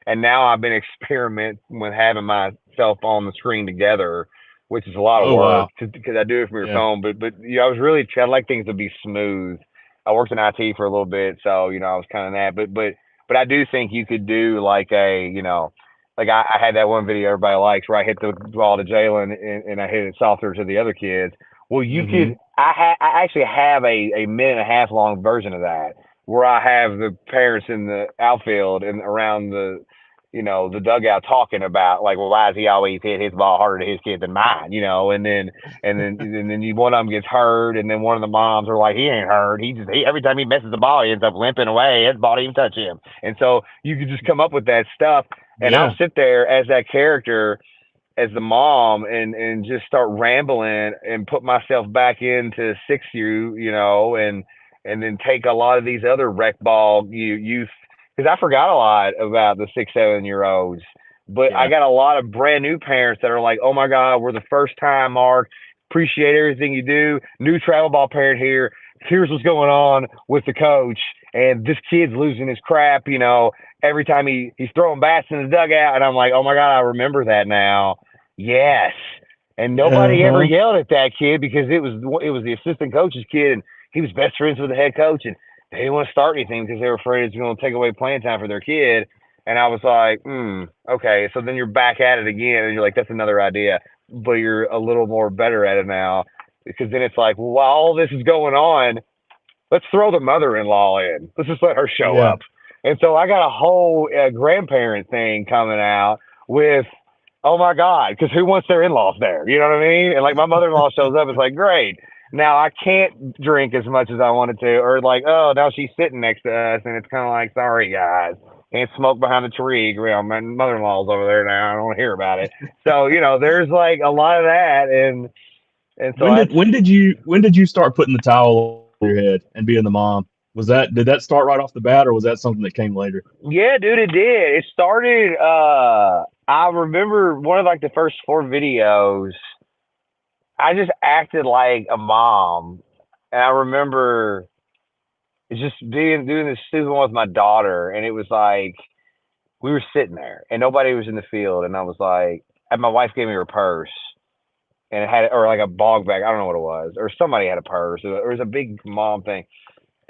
And now I've been experimenting with having myself on the screen together, which is a lot of Oh work wow. because I do it from your Yeah. phone. But I was really I like things to be smooth. I worked in IT for a little bit, so I was kind of that. But I do think you could do like like I had that one video everybody likes where I hit the ball to Jalen and I hit it softer to the other kids. Well, you Mm-hmm. could. I actually have a minute and a half long version of that where I have the parents in the outfield and around the dugout talking about like, well, why does he always hit his ball harder to his kid than mine? And then one of them gets hurt, and then one of the moms are like, he ain't hurt. Every time he misses the ball, he ends up limping away. His ball didn't even touch him. And so you could just come up with that stuff, and I'll Yeah. sit there as that character as the mom and just start rambling and put myself back into 6U, and then take a lot of these other rec ball youth because I forgot a lot about the 6, 7 year olds. But I Yeah. got a lot of brand new parents that are like, "Oh my God, we're the first time, Mark. Appreciate everything you do. New travel ball parent here. Here's what's going on with the coach, and this kid's losing his crap. Every time he's throwing bats in the dugout, and I'm like, oh my God, I remember that now. Yes. And nobody ever Uh-huh. yelled at that kid because it was the assistant coach's kid, and he was best friends with the head coach, and they didn't want to start anything because they were afraid it's going to take away playing time for their kid. And I was like, okay. So then you're back at it again, and you're like, that's another idea, but you're a little more better at it now because then it's like, well, while all this is going on, let's throw the mother-in-law in. Let's just let her show Yeah. up. And so I got a whole grandparent thing coming out with, oh my God, because who wants their in-laws there? You know what I mean? And like my mother-in-law shows up, it's like, great. Now I can't drink as much as I wanted to, or like, oh, now she's sitting next to us, and it's kind of like, sorry guys, can't smoke behind the tree. My mother-in-law's over there now. I don't want to hear about it. So there's like a lot of that, and so When did when did you start putting the towel on your head and being the mom? Did that start right off the bat, or was that something that came later? Yeah, dude, it did. It started. I remember one of like the first 4 videos. I just acted like a mom, and I remember just doing this stupid one with my daughter, and it was like we were sitting there, and nobody was in the field, and I was like, and my wife gave me her purse, and it had or like a bog bag. I don't know what it was, or somebody had a purse. It was a big mom thing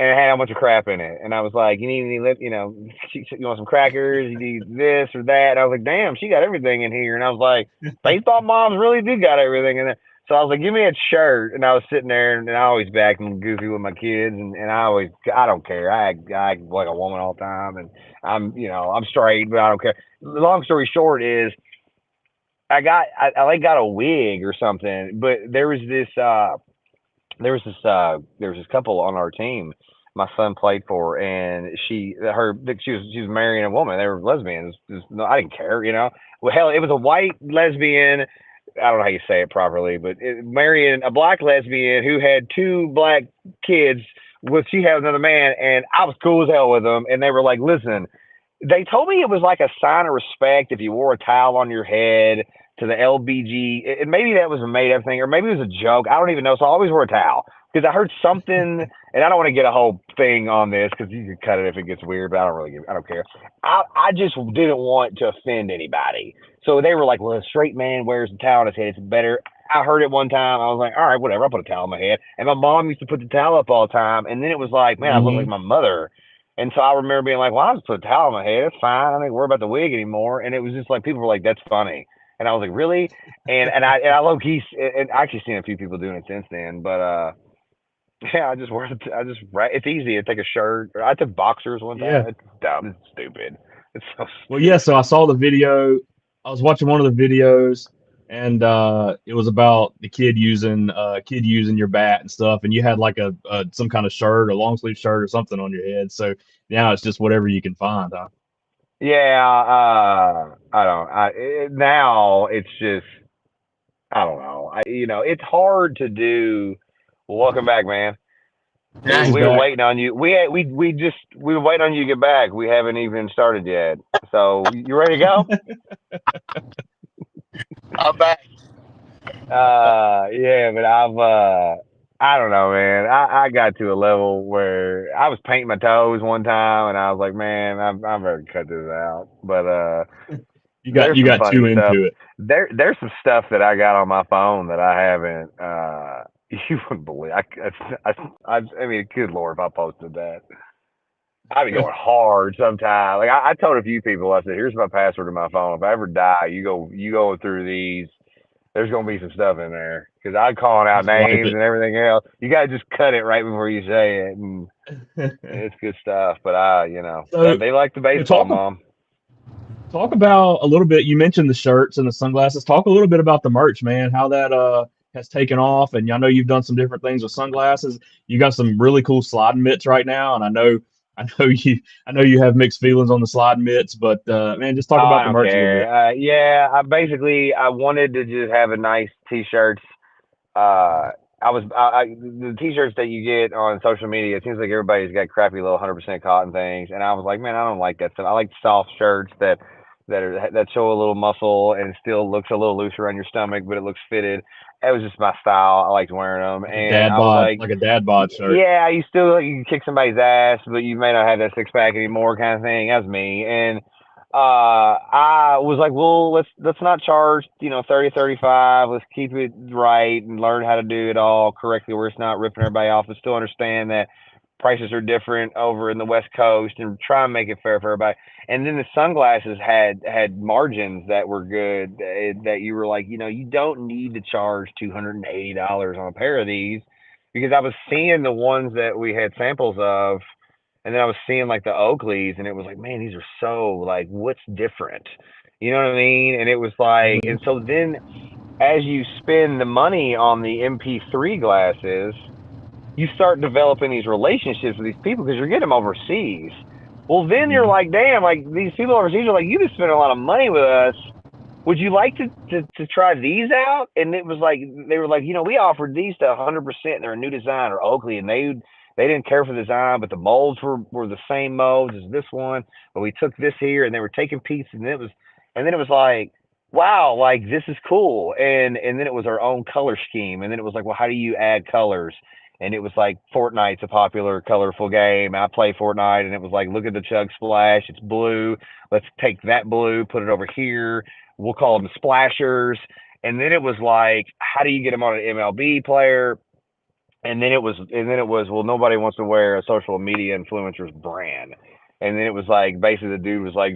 and it had a bunch of crap in it. And I was like, you need any you want some crackers? You need this or that? And I was like, damn, she got everything in here. And I was like, baseball moms really do got everything in there. So I was like, give me a shirt. And I was sitting there, and I always be acting goofy with my kids, and I don't care. I act like a woman all the time, and I'm straight, but I don't care. The long story short is, I like got a wig or something, but there was this couple on our team my son played for, and she was marrying a woman. They were lesbians. No, I didn't care. Well, hell, it was a white lesbian. I don't know how you say it properly, but marrying a black lesbian who had 2 black kids. She had another man, and I was cool as hell with them. And they were like, "Listen," they told me it was like a sign of respect if you wore a towel on your head to the LBG. And maybe that was a made up thing, or maybe it was a joke. I don't even know. So I always wore a towel because I heard something, and I don't want to get a whole thing on this because you can cut it if it gets weird, but I don't care. I just didn't want to offend anybody. So they were like, well, a straight man wears a towel on his head. It's better. I heard it one time. I was like, all right, whatever. I'll put a towel on my head. And my mom used to put the towel up all the time. And then it was like, man, I look like Mm-hmm. my mother. And so I remember being like, well, I'll just put a towel on my head. It's fine. I don't worry about the wig anymore. And it was just like, people were like, that's funny. And I was like, really? And I low key, and I actually seen a few people doing it since then. But yeah, it's easy. I take a shirt. Or I took boxers one time. Yeah. It's dumb. It's stupid. It's so Well, yeah. stupid. So I saw the video. I was watching one of the videos, and it was about the kid using your bat and stuff, and you had like a some kind of shirt, a long sleeve shirt or something on your head. So now it's just whatever you can find, huh? Yeah, I don't. Now it's just I don't know. It's hard to do. Welcome back, man. Yeah, He's We were back. waiting on you. We were waiting on you to get back. We haven't even started yet. So you ready to go? I'm back. Yeah, but I don't know, man. I got to a level where I was painting my toes one time, and I was like, man, I'm ready to cut this out. But there's You some got too funny stuff. into it. There's some stuff that I got on my phone that I haven't. You wouldn't believe. I mean, good lord, if I posted that, I'd be going hard sometimes. Like I told a few people, I said, here's my password to my phone. If I ever die, you go through these. There's gonna be some stuff in there because I'm calling out Just wipe names and everything else. You gotta just cut it right before you say it, and it. it's good stuff. But So, they like the so baseball, mom. talk about a little bit. You mentioned the shirts and the sunglasses. Talk a little bit about the merch, man. How that has taken off. And I know you've done some different things with sunglasses. You got some really cool sliding mitts right now, and I know you have mixed feelings on the sliding mitts. But man, just Oh, talk I about the don't merch a little bit. care. Yeah, I wanted to just have a nice t-shirts. The t-shirts that you get on social media. It seems like everybody's got crappy little 100% cotton things, and I was like, man, I don't like that stuff. I like soft shirts that show a little muscle and still looks a little loose around your stomach, but it looks fitted. It was just my style. I liked wearing them, and I was like, Like a dad bod shirt. yeah, you can kick somebody's ass, but you may not have that six pack anymore, kind of thing. That's me, and I was like, well, let's not charge 30-35. Let's keep it right and learn how to do it all correctly, where it's not ripping everybody off, and still understand that prices are different over in the West Coast, and try and make it fair for everybody. And then the sunglasses had margins that were good, that you were like, you don't need to charge $280 on a pair of these, because I was seeing the ones that we had samples of, and then I was seeing like the Oakleys, and it was like, man, these are so like, what's different? You know what I mean? And it was like, and Mhm. so then as you spend the money on the MP3 glasses, you start developing these relationships with these people because you're getting them overseas. Well, then you're Mhm. like, damn, like these people overseas are like, you just spent a lot of money with us. Would you like to try these out? And it was like, they were like, we offered these to 100%. They're a new design or Oakley, and they didn't care for the design, but the molds were the same molds as this one. But we took this here, and they were taking pieces, and then it was like, wow, like this is cool. And then it was our own color scheme, and then it was like, well, how do you add colors? And it was like Fortnite's a popular, colorful game. I play Fortnite, and it was like, look at the Chug Splash. It's blue. Let's take that blue, put it over here. We'll call them splashers. And then it was like, how do you get them on an MLB player? And then it was, well, nobody wants to wear a social media influencer's brand. And then it was like, basically the dude was like,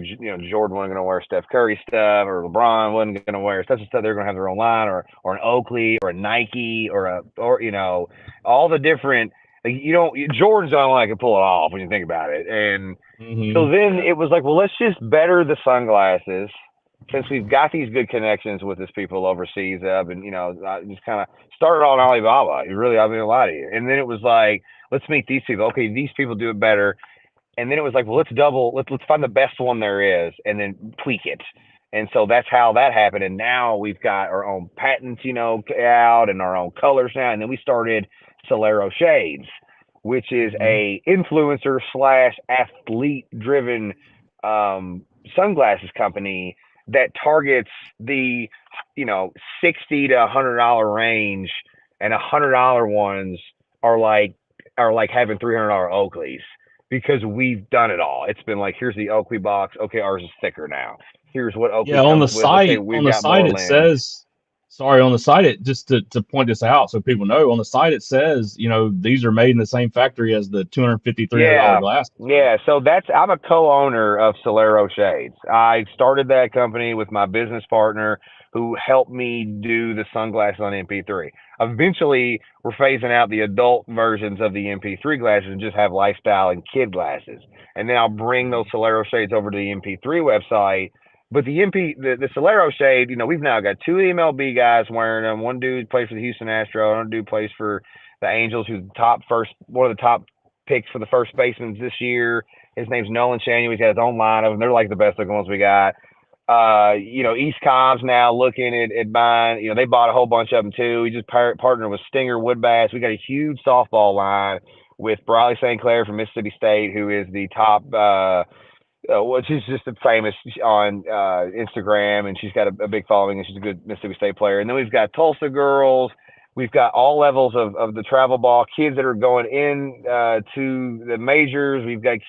Jordan wasn't going to wear Steph Curry stuff, or LeBron wasn't going to wear such and stuff. They're going to have their own line, or an Oakley, or a Nike, or all the different, like, Jordan's the only one that can pull it off when you think about it. And so Mhm. then it was like, well, let's just better the sunglasses, since we've got these good connections with these people overseas. And I just kind of started on Alibaba. Really, I'm gonna lie to you. And then it was like, let's meet these people. Okay, these people do it better. And then it was like, well, let's find the best one there is, and then tweak it. And so that's how that happened. And now we've got our own patents, out, and our own colors now. And then we started Solero Shades, which is Mhm. a influencer slash athlete driven sunglasses company that targets the 60 to $100 range, and $100 ones are like having $300 Oakleys, because we've done it all. It's been like, here's the Oakley box. Okay, ours is thicker now. Here's what Oakley Yeah, comes with. Okay, on we've the got site more it lens. says, sorry, on the site it just to point this out so people know, on the site it says, these are made in the same factory as the 250 $300 Yeah, glasses, right? yeah. So I'm a co-owner of Solero Shades. I started that company with my business partner, who helped me do the sunglasses on MP3. Eventually, we're phasing out the adult versions of the MP3 glasses and just have lifestyle and kid glasses. And then I'll bring those Solero Shades over to the MP3 website. But the Solero Shade, we've now got two MLB guys wearing them. One dude plays for the Houston Astros. One dude plays for the Angels, who's one of the top picks for the first baseman this year. His name's Nolan Chaniel. He's got his own line of them. They're like the best looking ones we got. East Cobb's now looking at buying. They bought a whole bunch of them too. We just partnered with Stinger Woodbass. We got a huge softball line with Briley St. Clair from Mississippi State, who is the top. She's just famous on Instagram, and she's got a big following, and she's a good Mississippi State player. And then we've got Tulsa girls. We've got all levels of the travel ball, kids that are going in to the majors. We've got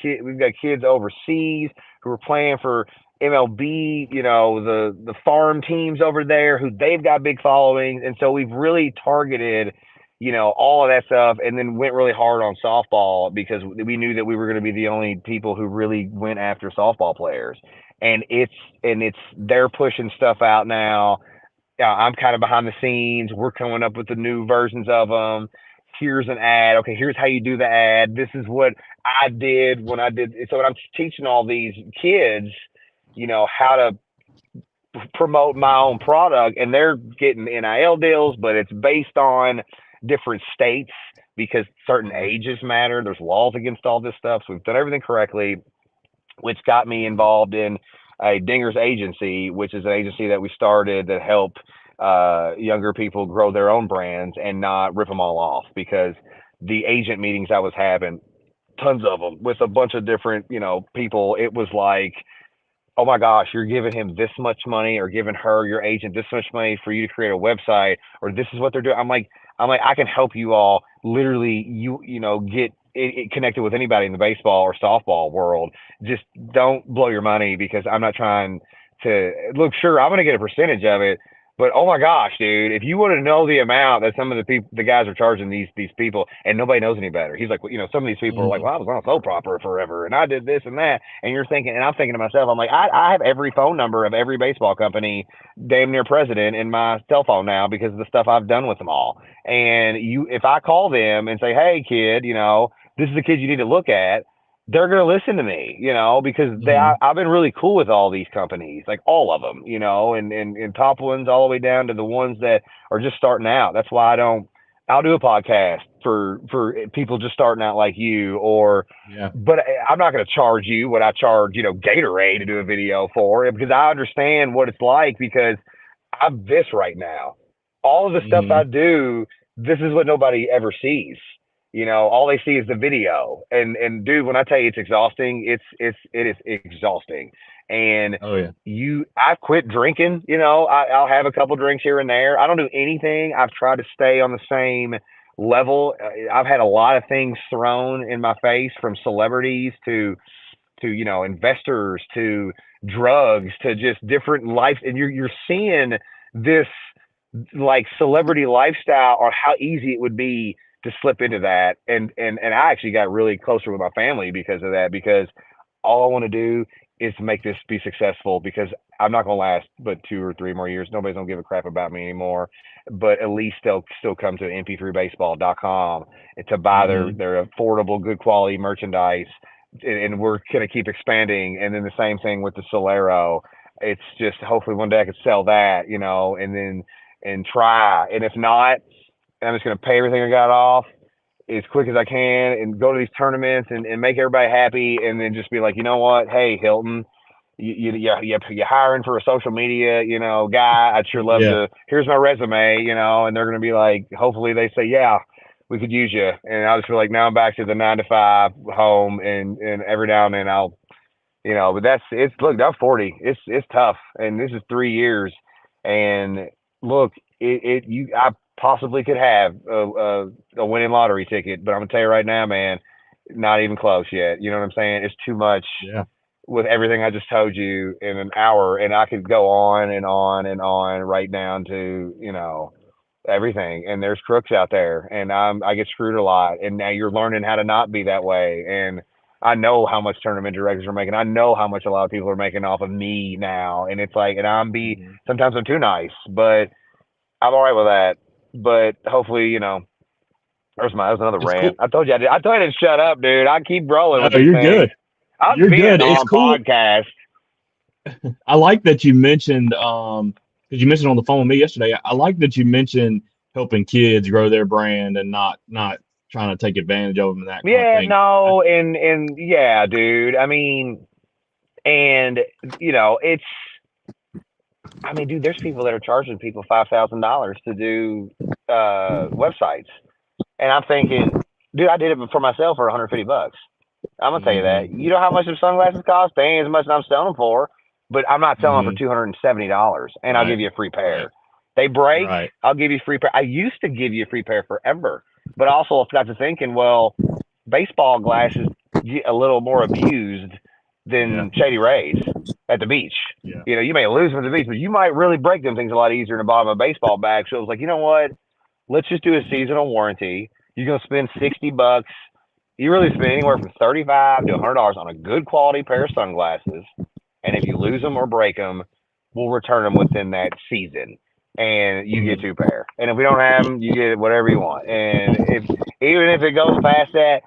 kids overseas who are playing for MLB, the farm teams over there who they've got big followings. And so we've really targeted, all of that stuff, and then went really hard on softball because we knew that we were going to be the only people who really went after softball players. And they're pushing stuff out now. I'm kind of behind the scenes. We're coming up with the new versions of them. Here's an ad. Okay, here's how you do the ad. This is what I did when I did. So when I'm teaching all these kids, how to promote my own product, and they're getting NIL deals, but it's based on different states because certain ages matter. There's laws against all this stuff. So we've done everything correctly, which got me involved in a Dingers agency, which is an agency that we started that help younger people grow their own brands and not rip them all off, because the agent meetings I was having, tons of them with a bunch of different, people, it was like, oh my gosh, you're giving him this much money, or giving her, your agent, this much money for you to create a website, or this is what they're doing. I'm like, I can help you all literally, get it connected with anybody in the baseball or softball world. Just don't blow your money, because I'm not trying to look, sure, I'm going to get a percentage of it, but oh my gosh, dude, if you want to know the amount that some of the guys are charging these people, and nobody knows any better. He's like, some of these people are like, well, I was on a soap opera forever and I did this and that. And you're thinking, and I'm thinking to myself, I'm like, I have every phone number of every baseball company, damn near president, in my cell phone now because of the stuff I've done with them all. And if I call them and say, hey kid, this is the kid you need to look at, they're going to listen to me, because I've been really cool with all these companies, like all of them, and top ones all the way down to the ones that are just starting out. That's why I'll do a podcast for people just starting out like you, but I'm not going to charge you what I charge, Gatorade to do a video for, because I understand what it's like, because I'm this right now. All of the stuff I do, this is what nobody ever sees. All they see is the video, and dude, when I tell you it's exhausting, it is exhausting. And I've quit drinking. I'll have a couple drinks here and there. I don't do anything. I've tried to stay on the same level. I've had a lot of things thrown in my face, from celebrities to investors, to drugs, to just different life. And you're seeing this like celebrity lifestyle, or how easy it would be to slip into that. And I actually got really closer with my family because of that, because all I want to do is make this be successful, because I'm not going to last but 2 or 3 more years. Nobody's going to give a crap about me anymore, but at least they'll still come to mp3baseball.com to buy their affordable, good quality merchandise. And we're going to keep expanding. And then the same thing with the Solero. It's just, hopefully one day I could sell that, and try. And if not, I'm just going to pay everything I got off as quick as I can, and go to these tournaments and make everybody happy. And then just be like, you know what? Hey, Hilton, you're hiring for a social media, guy. I'd sure love to, here's my resume, and they're going to be like, hopefully they say, yeah, we could use you. And I'll just feel like, now I'm back to the 9 to 5 home. And every now and then I'll, but look, I'm 40. It's tough. And this is 3 years. And look, I possibly could have a winning lottery ticket, but I'm gonna tell you right now, man, not even close yet. You know what I'm saying? It's too much with everything I just told you in an hour, and I could go on and on and on, right down to everything. And there's crooks out there, and I get screwed a lot. And now you're learning how to not be that way. And I know how much tournament directors are making. I know how much a lot of people are making off of me now. And it's like, and sometimes I'm too nice, but I'm all right with that. But hopefully, that was another rant. Cool. I told you I didn't shut up, dude. I keep rolling. No, you're good. You're good. It's cool. Podcast. I like that you mentioned, because you mentioned on the phone with me yesterday. I like that you mentioned helping kids grow their brand and not trying to take advantage of them and that kind of thing. No, and yeah, dude. I mean, and it's. I mean, dude, there's people that are charging people $5,000 to do websites, and I'm thinking, dude, I did it for myself for $150. I'm gonna tell you that. You know how much the sunglasses cost? They ain't as much as I'm selling them for, but I'm not selling them for $270, and I'll give you a free pair. They break, Right. I'll give you a free pair. I used to give you a free pair forever, but also got to thinking, well, baseball glasses get a little more abused Yeah. than Shady Rays at the beach. Yeah. You know, you may lose them at the beach, but you might really break them things a lot easier in the bottom of a baseball bag. So it was like, you know what? Let's just do a seasonal warranty. You're gonna spend $60. You really spend anywhere from $35 to $100 on a good quality pair of sunglasses. And if you lose them or break them, we'll return them within that season, and you get Mhm. 2 pair. And if we don't have them, you get whatever you want. And if even if it goes past that,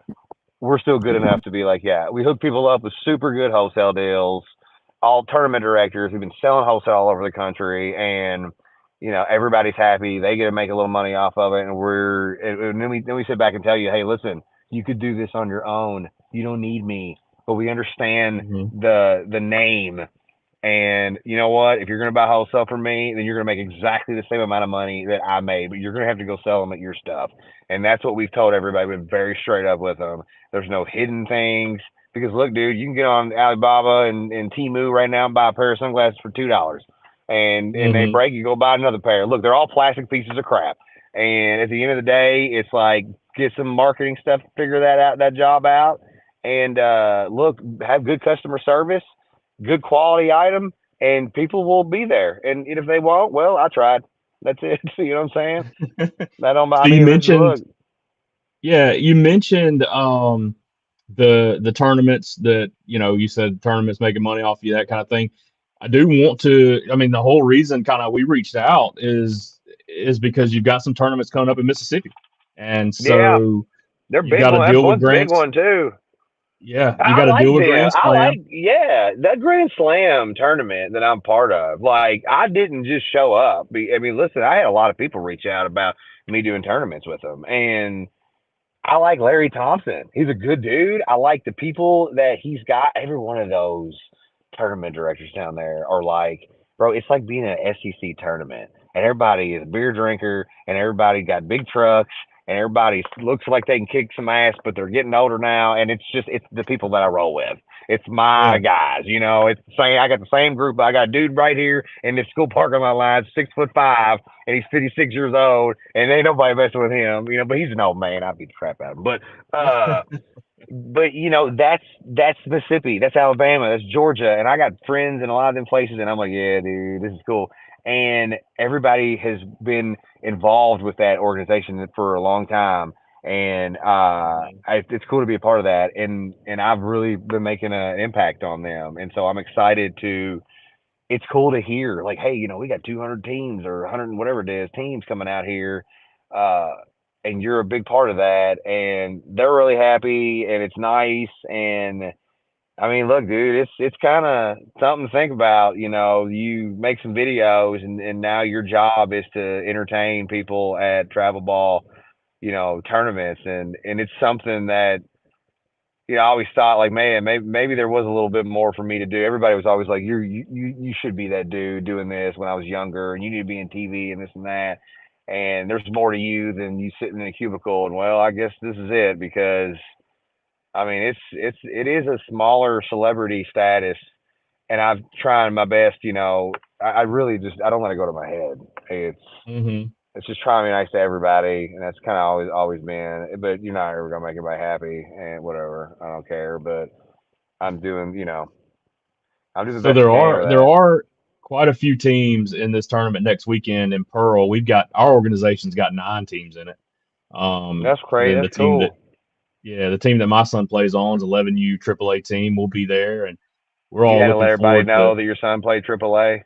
we're still good enough to be like, yeah, we hook people up with super good wholesale deals. All tournament directors, we've been selling wholesale all over the country, and everybody's happy. They get to make a little money off of it, and then we sit back and tell you, hey, listen, you could do this on your own. You don't need me, but we understand Mhm. the name. And you know what? If you're going to buy wholesale from me, then you're going to make exactly the same amount of money that I made, but you're going to have to go sell them at your stuff. And that's what we've told everybody. We've been very straight up with them. There's no hidden things. Because look, dude, you can get on Alibaba and Temu right now and buy a pair of sunglasses for $2, and they Mhm. break, you go buy another pair. Look, they're all plastic pieces of crap. And at the end of the day, it's like get some marketing stuff, figure that job out, and look, have good customer service, good quality item, and people will be there. And if they won't, well, I tried. That's it. You know what I'm saying? I don't. So I you mean, listen, mentioned, look. yeah, you mentioned the tournaments that, you said tournaments making money off you, that kind of thing. I do want to, I mean, the whole reason kind of we reached out is because you've got some tournaments coming up in Mississippi. And Yeah, so they're you've big got to one. That's deal with one's a big grants. one too. Yeah, you I got to deal like with them. Grand Slam. Yeah, that Grand Slam tournament that I'm part of. Like, I didn't just show up. I mean, listen, I had a lot of people reach out about me doing tournaments with them, and I like Larry Thompson. He's a good dude. I like the people that he's got. Every one of those tournament directors down there are like, bro, it's like being at an SEC tournament, and everybody is a beer drinker, and everybody got big trucks, and everybody looks like they can kick some ass, but they're getting older now, and it's the people that I roll with. It's my Yeah. guys, It's the same. I got the same group. I got a dude right here in this school parking lot line, 6'5", and he's 56 years old, and ain't nobody messing with him, But he's an old man. I beat the crap out of him. But that's Mississippi, that's Alabama, that's Georgia, and I got friends in a lot of them places, and I'm like, yeah, dude, this is cool. And everybody has been involved with that organization for a long time, and it's cool to be a part of that. And I've really been making an impact on them, and so I'm excited to. It's cool to hear, like, hey, we got 200 teams or 100 and whatever it is teams coming out here, uh, and you're a big part of that, and they're really happy, and it's nice. And I mean, look, dude, it's kind of something to think about. You make some videos, and now your job is to entertain people at travel ball, tournaments, and it's something that I always thought, like, man, maybe there was a little bit more for me to do. Everybody was always like, you should be that dude doing this when I was younger, and you need to be in TV and this and that. And there's more to you than you sitting in a cubicle. And well, I guess this is it, because I mean, it is a smaller celebrity status, and I'm trying my best. I really just I don't let it go to my head. Hmm. It's just trying to be nice to everybody, and that's kind of always been. But you're not ever gonna make everybody happy, and whatever. I don't care, but I'm doing, I'm doing the So best I can with there that. are quite a few teams in this tournament next weekend in Pearl. We've got our organization's got 9 teams in it. That's And great. then That's cool. the team that my son plays on is 11U AAA team. Will be there, and we're You all got to let looking everybody forward to. know that your son played AAA.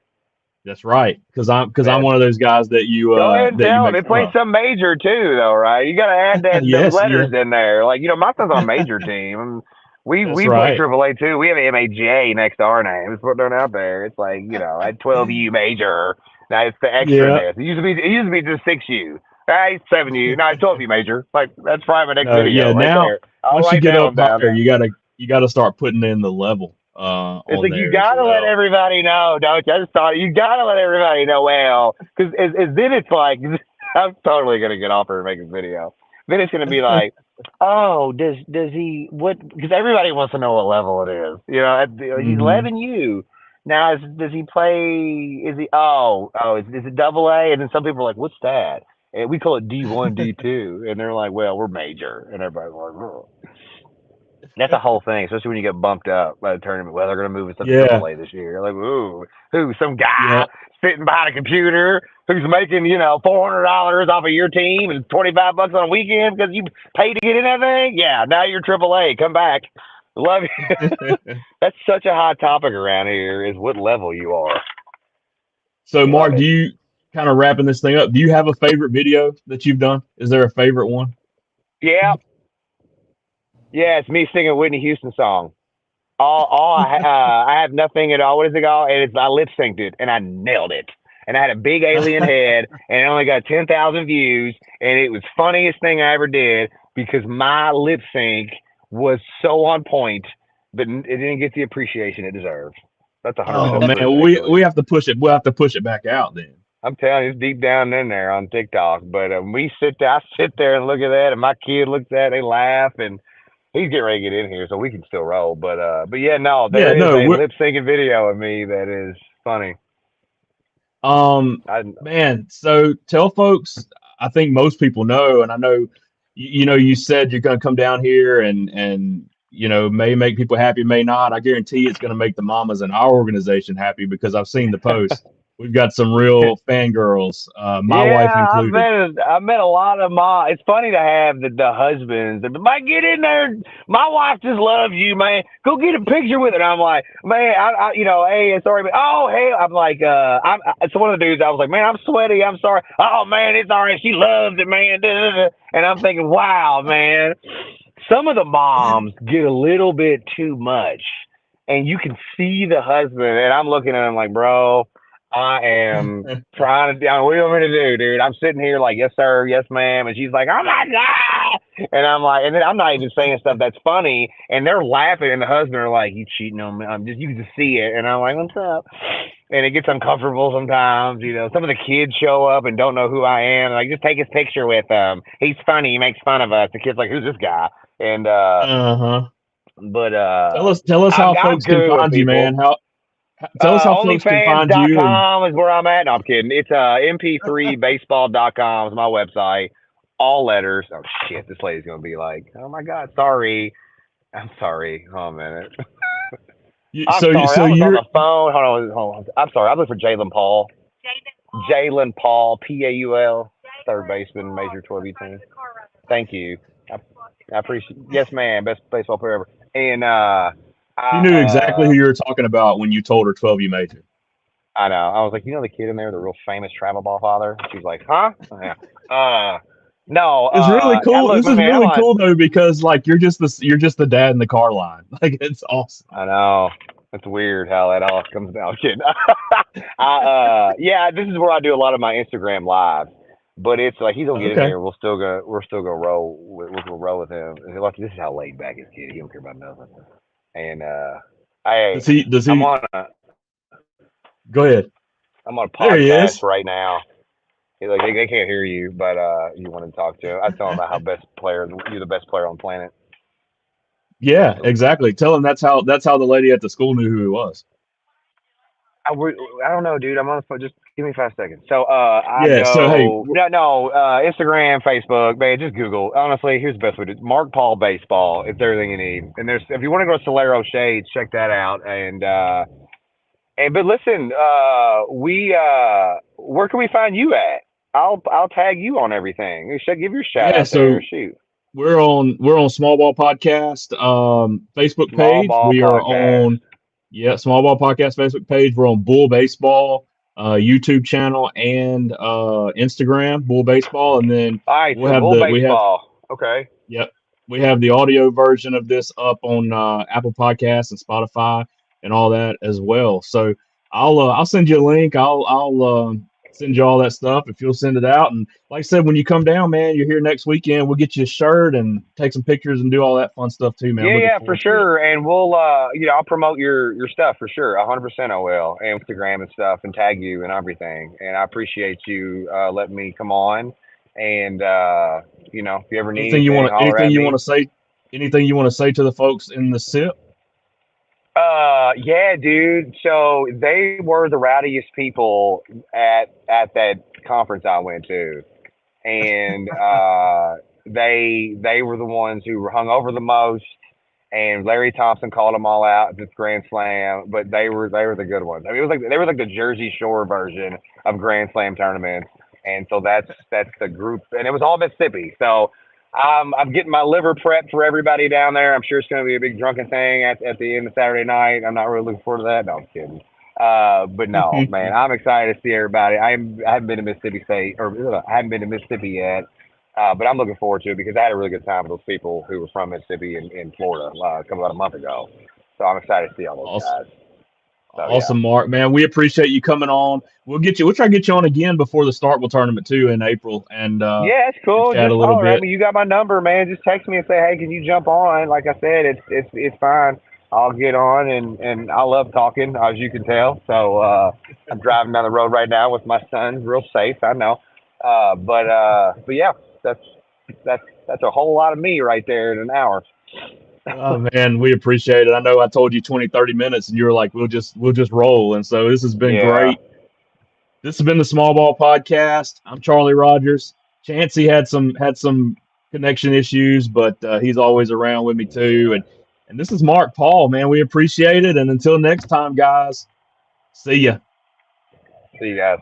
That's right, because I'm Man, one of those guys go ahead and that you tell him. make It fun plays of. some major too, though, right? You got to add that them Yes, letters yeah, in there. Like, my son's on a major team. that's We play right. AAA too. We have an MAJ next to our name. It's putting it out there. It's like, at 12U major. Now it's the Yeah, extraness. It used to be just 6U. It's 7U. No, it's 12U major. Like, that's probably my next no, yeah. video right Now, there. I'll once you write get that up one down higher, now. you gotta start putting in the level It's on like, you there as gotta let well. everybody know, don't you? I just thought you gotta let everybody know. Well, because then it's like, I'm totally gonna get off her and make a video. Then it's gonna be like, oh, does he what? Because everybody wants to know what level it is. He's Hmm. 11U. Now, does he play? Is he? Is it double A? And then some people are like, "What's that?" And we call it D1, D2, and they're like, "Well, we're major," and everybody's like, "Oh." That's a whole thing, especially when you get bumped up by the tournament. Well, they're going to move us up to Yeah. Triple A this year. Like, ooh, who? Some guy Yeah. sitting behind a computer who's making $400 off of your team and $25 on a weekend because you paid to get in that thing. Yeah, now you're Triple A. Come back. Love you. That's such a hot topic around here. Is what level you are. So, Mark, Love do it. you kind of wrapping this thing up? Do you have a favorite video that you've done? Is there a favorite one? Yeah, yeah. It's me singing a Whitney Houston song. I have nothing at all. What is it called? And I lip synced it and I nailed it. And I had a big alien head and it only got 10,000 views. And it was funniest thing I ever did because my lip sync was so on point, but it didn't get the appreciation it deserved. That's 100% Oh true, man, actually. we have to push it. We'll have to push it back out then. I'm telling you, it's deep down in there on TikTok. But I sit there and look at that, and my kid looks at it, they laugh, and he's getting ready to get in here, so we can still roll. But yeah, no, Yeah, there is no, a we're lip syncing video of me that is funny. man. So tell folks. I think most people know, and I know you said you're going to come down here and may make people happy, may not. I guarantee it's going to make the mamas in our organization happy because I've seen the post. We've got some real fangirls, my wife Yeah, included. I met a lot of my. It's funny to have the husbands. Might get in there. My wife just loves you, man. Go get a picture with her. And I'm like, man, hey, sorry, but hey, I'm like, it's one of the dudes. I was like, man, I'm sweaty. I'm sorry. Oh man, it's all right. She loves it, man. And I'm thinking, wow, man. Some of the moms get a little bit too much, and you can see the husband. And I'm looking at him like, bro. I am trying to. What do you want me to do, dude? I'm sitting here like, yes, sir, yes, ma'am, and she's like, oh my god, and I'm like, and then I'm not even saying stuff that's funny, and they're laughing, and the husband are like, you cheating on me? You can just see it, and I'm like, what's up? And it gets uncomfortable sometimes. Some of the kids show up and don't know who I am. Like, just take his picture with him. He's funny. He makes fun of us. The kid's like, who's this guy? And but tell us how I'm folks can good with find you, man. people. Tell us how folks can find you. OnlyFans.com is where I'm at. No, I'm kidding. It's mp3baseball.com is my website. All letters. Oh shit, this lady's gonna be like, oh my god, sorry. I'm sorry. Oh, a minute. I'm sorry. I was on the phone. Hold on. I'm sorry. I'm looking for Jalen Paul. Jalen Paul, Paul, third baseman, Major 12 team. Thank you. I appreciate. Yes, ma'am. Best baseball player ever. And you knew exactly who you were talking about when you told her 12U major. I know. I was like, the kid in there, the real famous travel ball father. She's like, huh? Yeah. No. It's really cool. This is really cool though because like you're just the dad in the car line. Like it's awesome. I know. It's weird how that all comes down. I'm kidding. Yeah, this is where I do a lot of my Instagram live. But it's like he's gonna get in here. We're still gonna roll. We'll roll with him. Like, this is how laid back his kid. He don't care about nothing. And does he? Go ahead. I'm on a podcast right now. Like they can't hear you, but you want to talk to him. I tell him about you're the best player on the planet. Yeah, exactly. Tell him that's how the lady at the school knew who he was. I don't know, dude. I'm on the phone. Just give me 5 seconds. So Instagram, Facebook, man, just Google. Honestly, here's the best way to do it. Mark Paul Baseball. It's everything you need. And if you want to go to Solero Shades, check that out. But listen, where can we find you at? I'll tag you on everything. Give your shout out there. Shoot. We're on Small Ball Podcast Facebook page. We are on Small Ball Podcast Facebook page. We're on Bull Baseball YouTube channel and Instagram, Bull Baseball, and then okay. Yep. We have the audio version of this up on Apple Podcasts and Spotify and all that as well. So I'll send you a link. I'll send you all that stuff if you'll send it out. And like I said, when you come down, man, you're here next weekend. We'll get you a shirt and take some pictures and do all that fun stuff too, man. Yeah, for sure. And we'll, I'll promote your stuff for sure. 100% I will. And Instagram and stuff and tag you and everything. And I appreciate you letting me come on. And if you ever need anything you want to say to the folks in the SIP? Yeah, dude. So they were the rowdiest people at that conference I went to, and they were the ones who were hung over the most. And Larry Thompson called them all out at this Grand Slam, but they were the good ones. I mean, it was like they were like the Jersey Shore version of Grand Slam tournaments, and so that's the group, and it was all Mississippi. So I'm getting my liver prepped for everybody down there. I'm sure it's going to be a big drunken thing at the end of Saturday night. I'm not really looking forward to that. No, I'm kidding. But no, man, I'm excited to see everybody. I haven't been to Mississippi State, or I haven't been to Mississippi yet. But I'm looking forward to it because I had a really good time with those people who were from Mississippi in Florida about a month ago. So I'm excited to see all those Awesome. guys. So, Awesome, Mark. Man, we appreciate you coming on. We'll try to get you on again before the Starkville tournament too in April, and yeah, it's cool. chat Just a little holler at bit. me. You got my number, man. Just text me and say, hey, can you jump on? Like I said, it's fine. I'll get on, and I love talking, as you can tell. So I'm driving down the road right now with my son, real safe. I know. But yeah, that's a whole lot of me right there in an hour. Oh man, we appreciate it. I know I told you 20, 30 minutes and you were like, we'll just roll. And so this has been Yeah. great. This has been the Small Ball Podcast. I'm Charlie Rogers. Chancey had some connection issues, but he's always around with me too. And this is Mark Paul, man. We appreciate it. And until next time, guys, see ya. See you guys.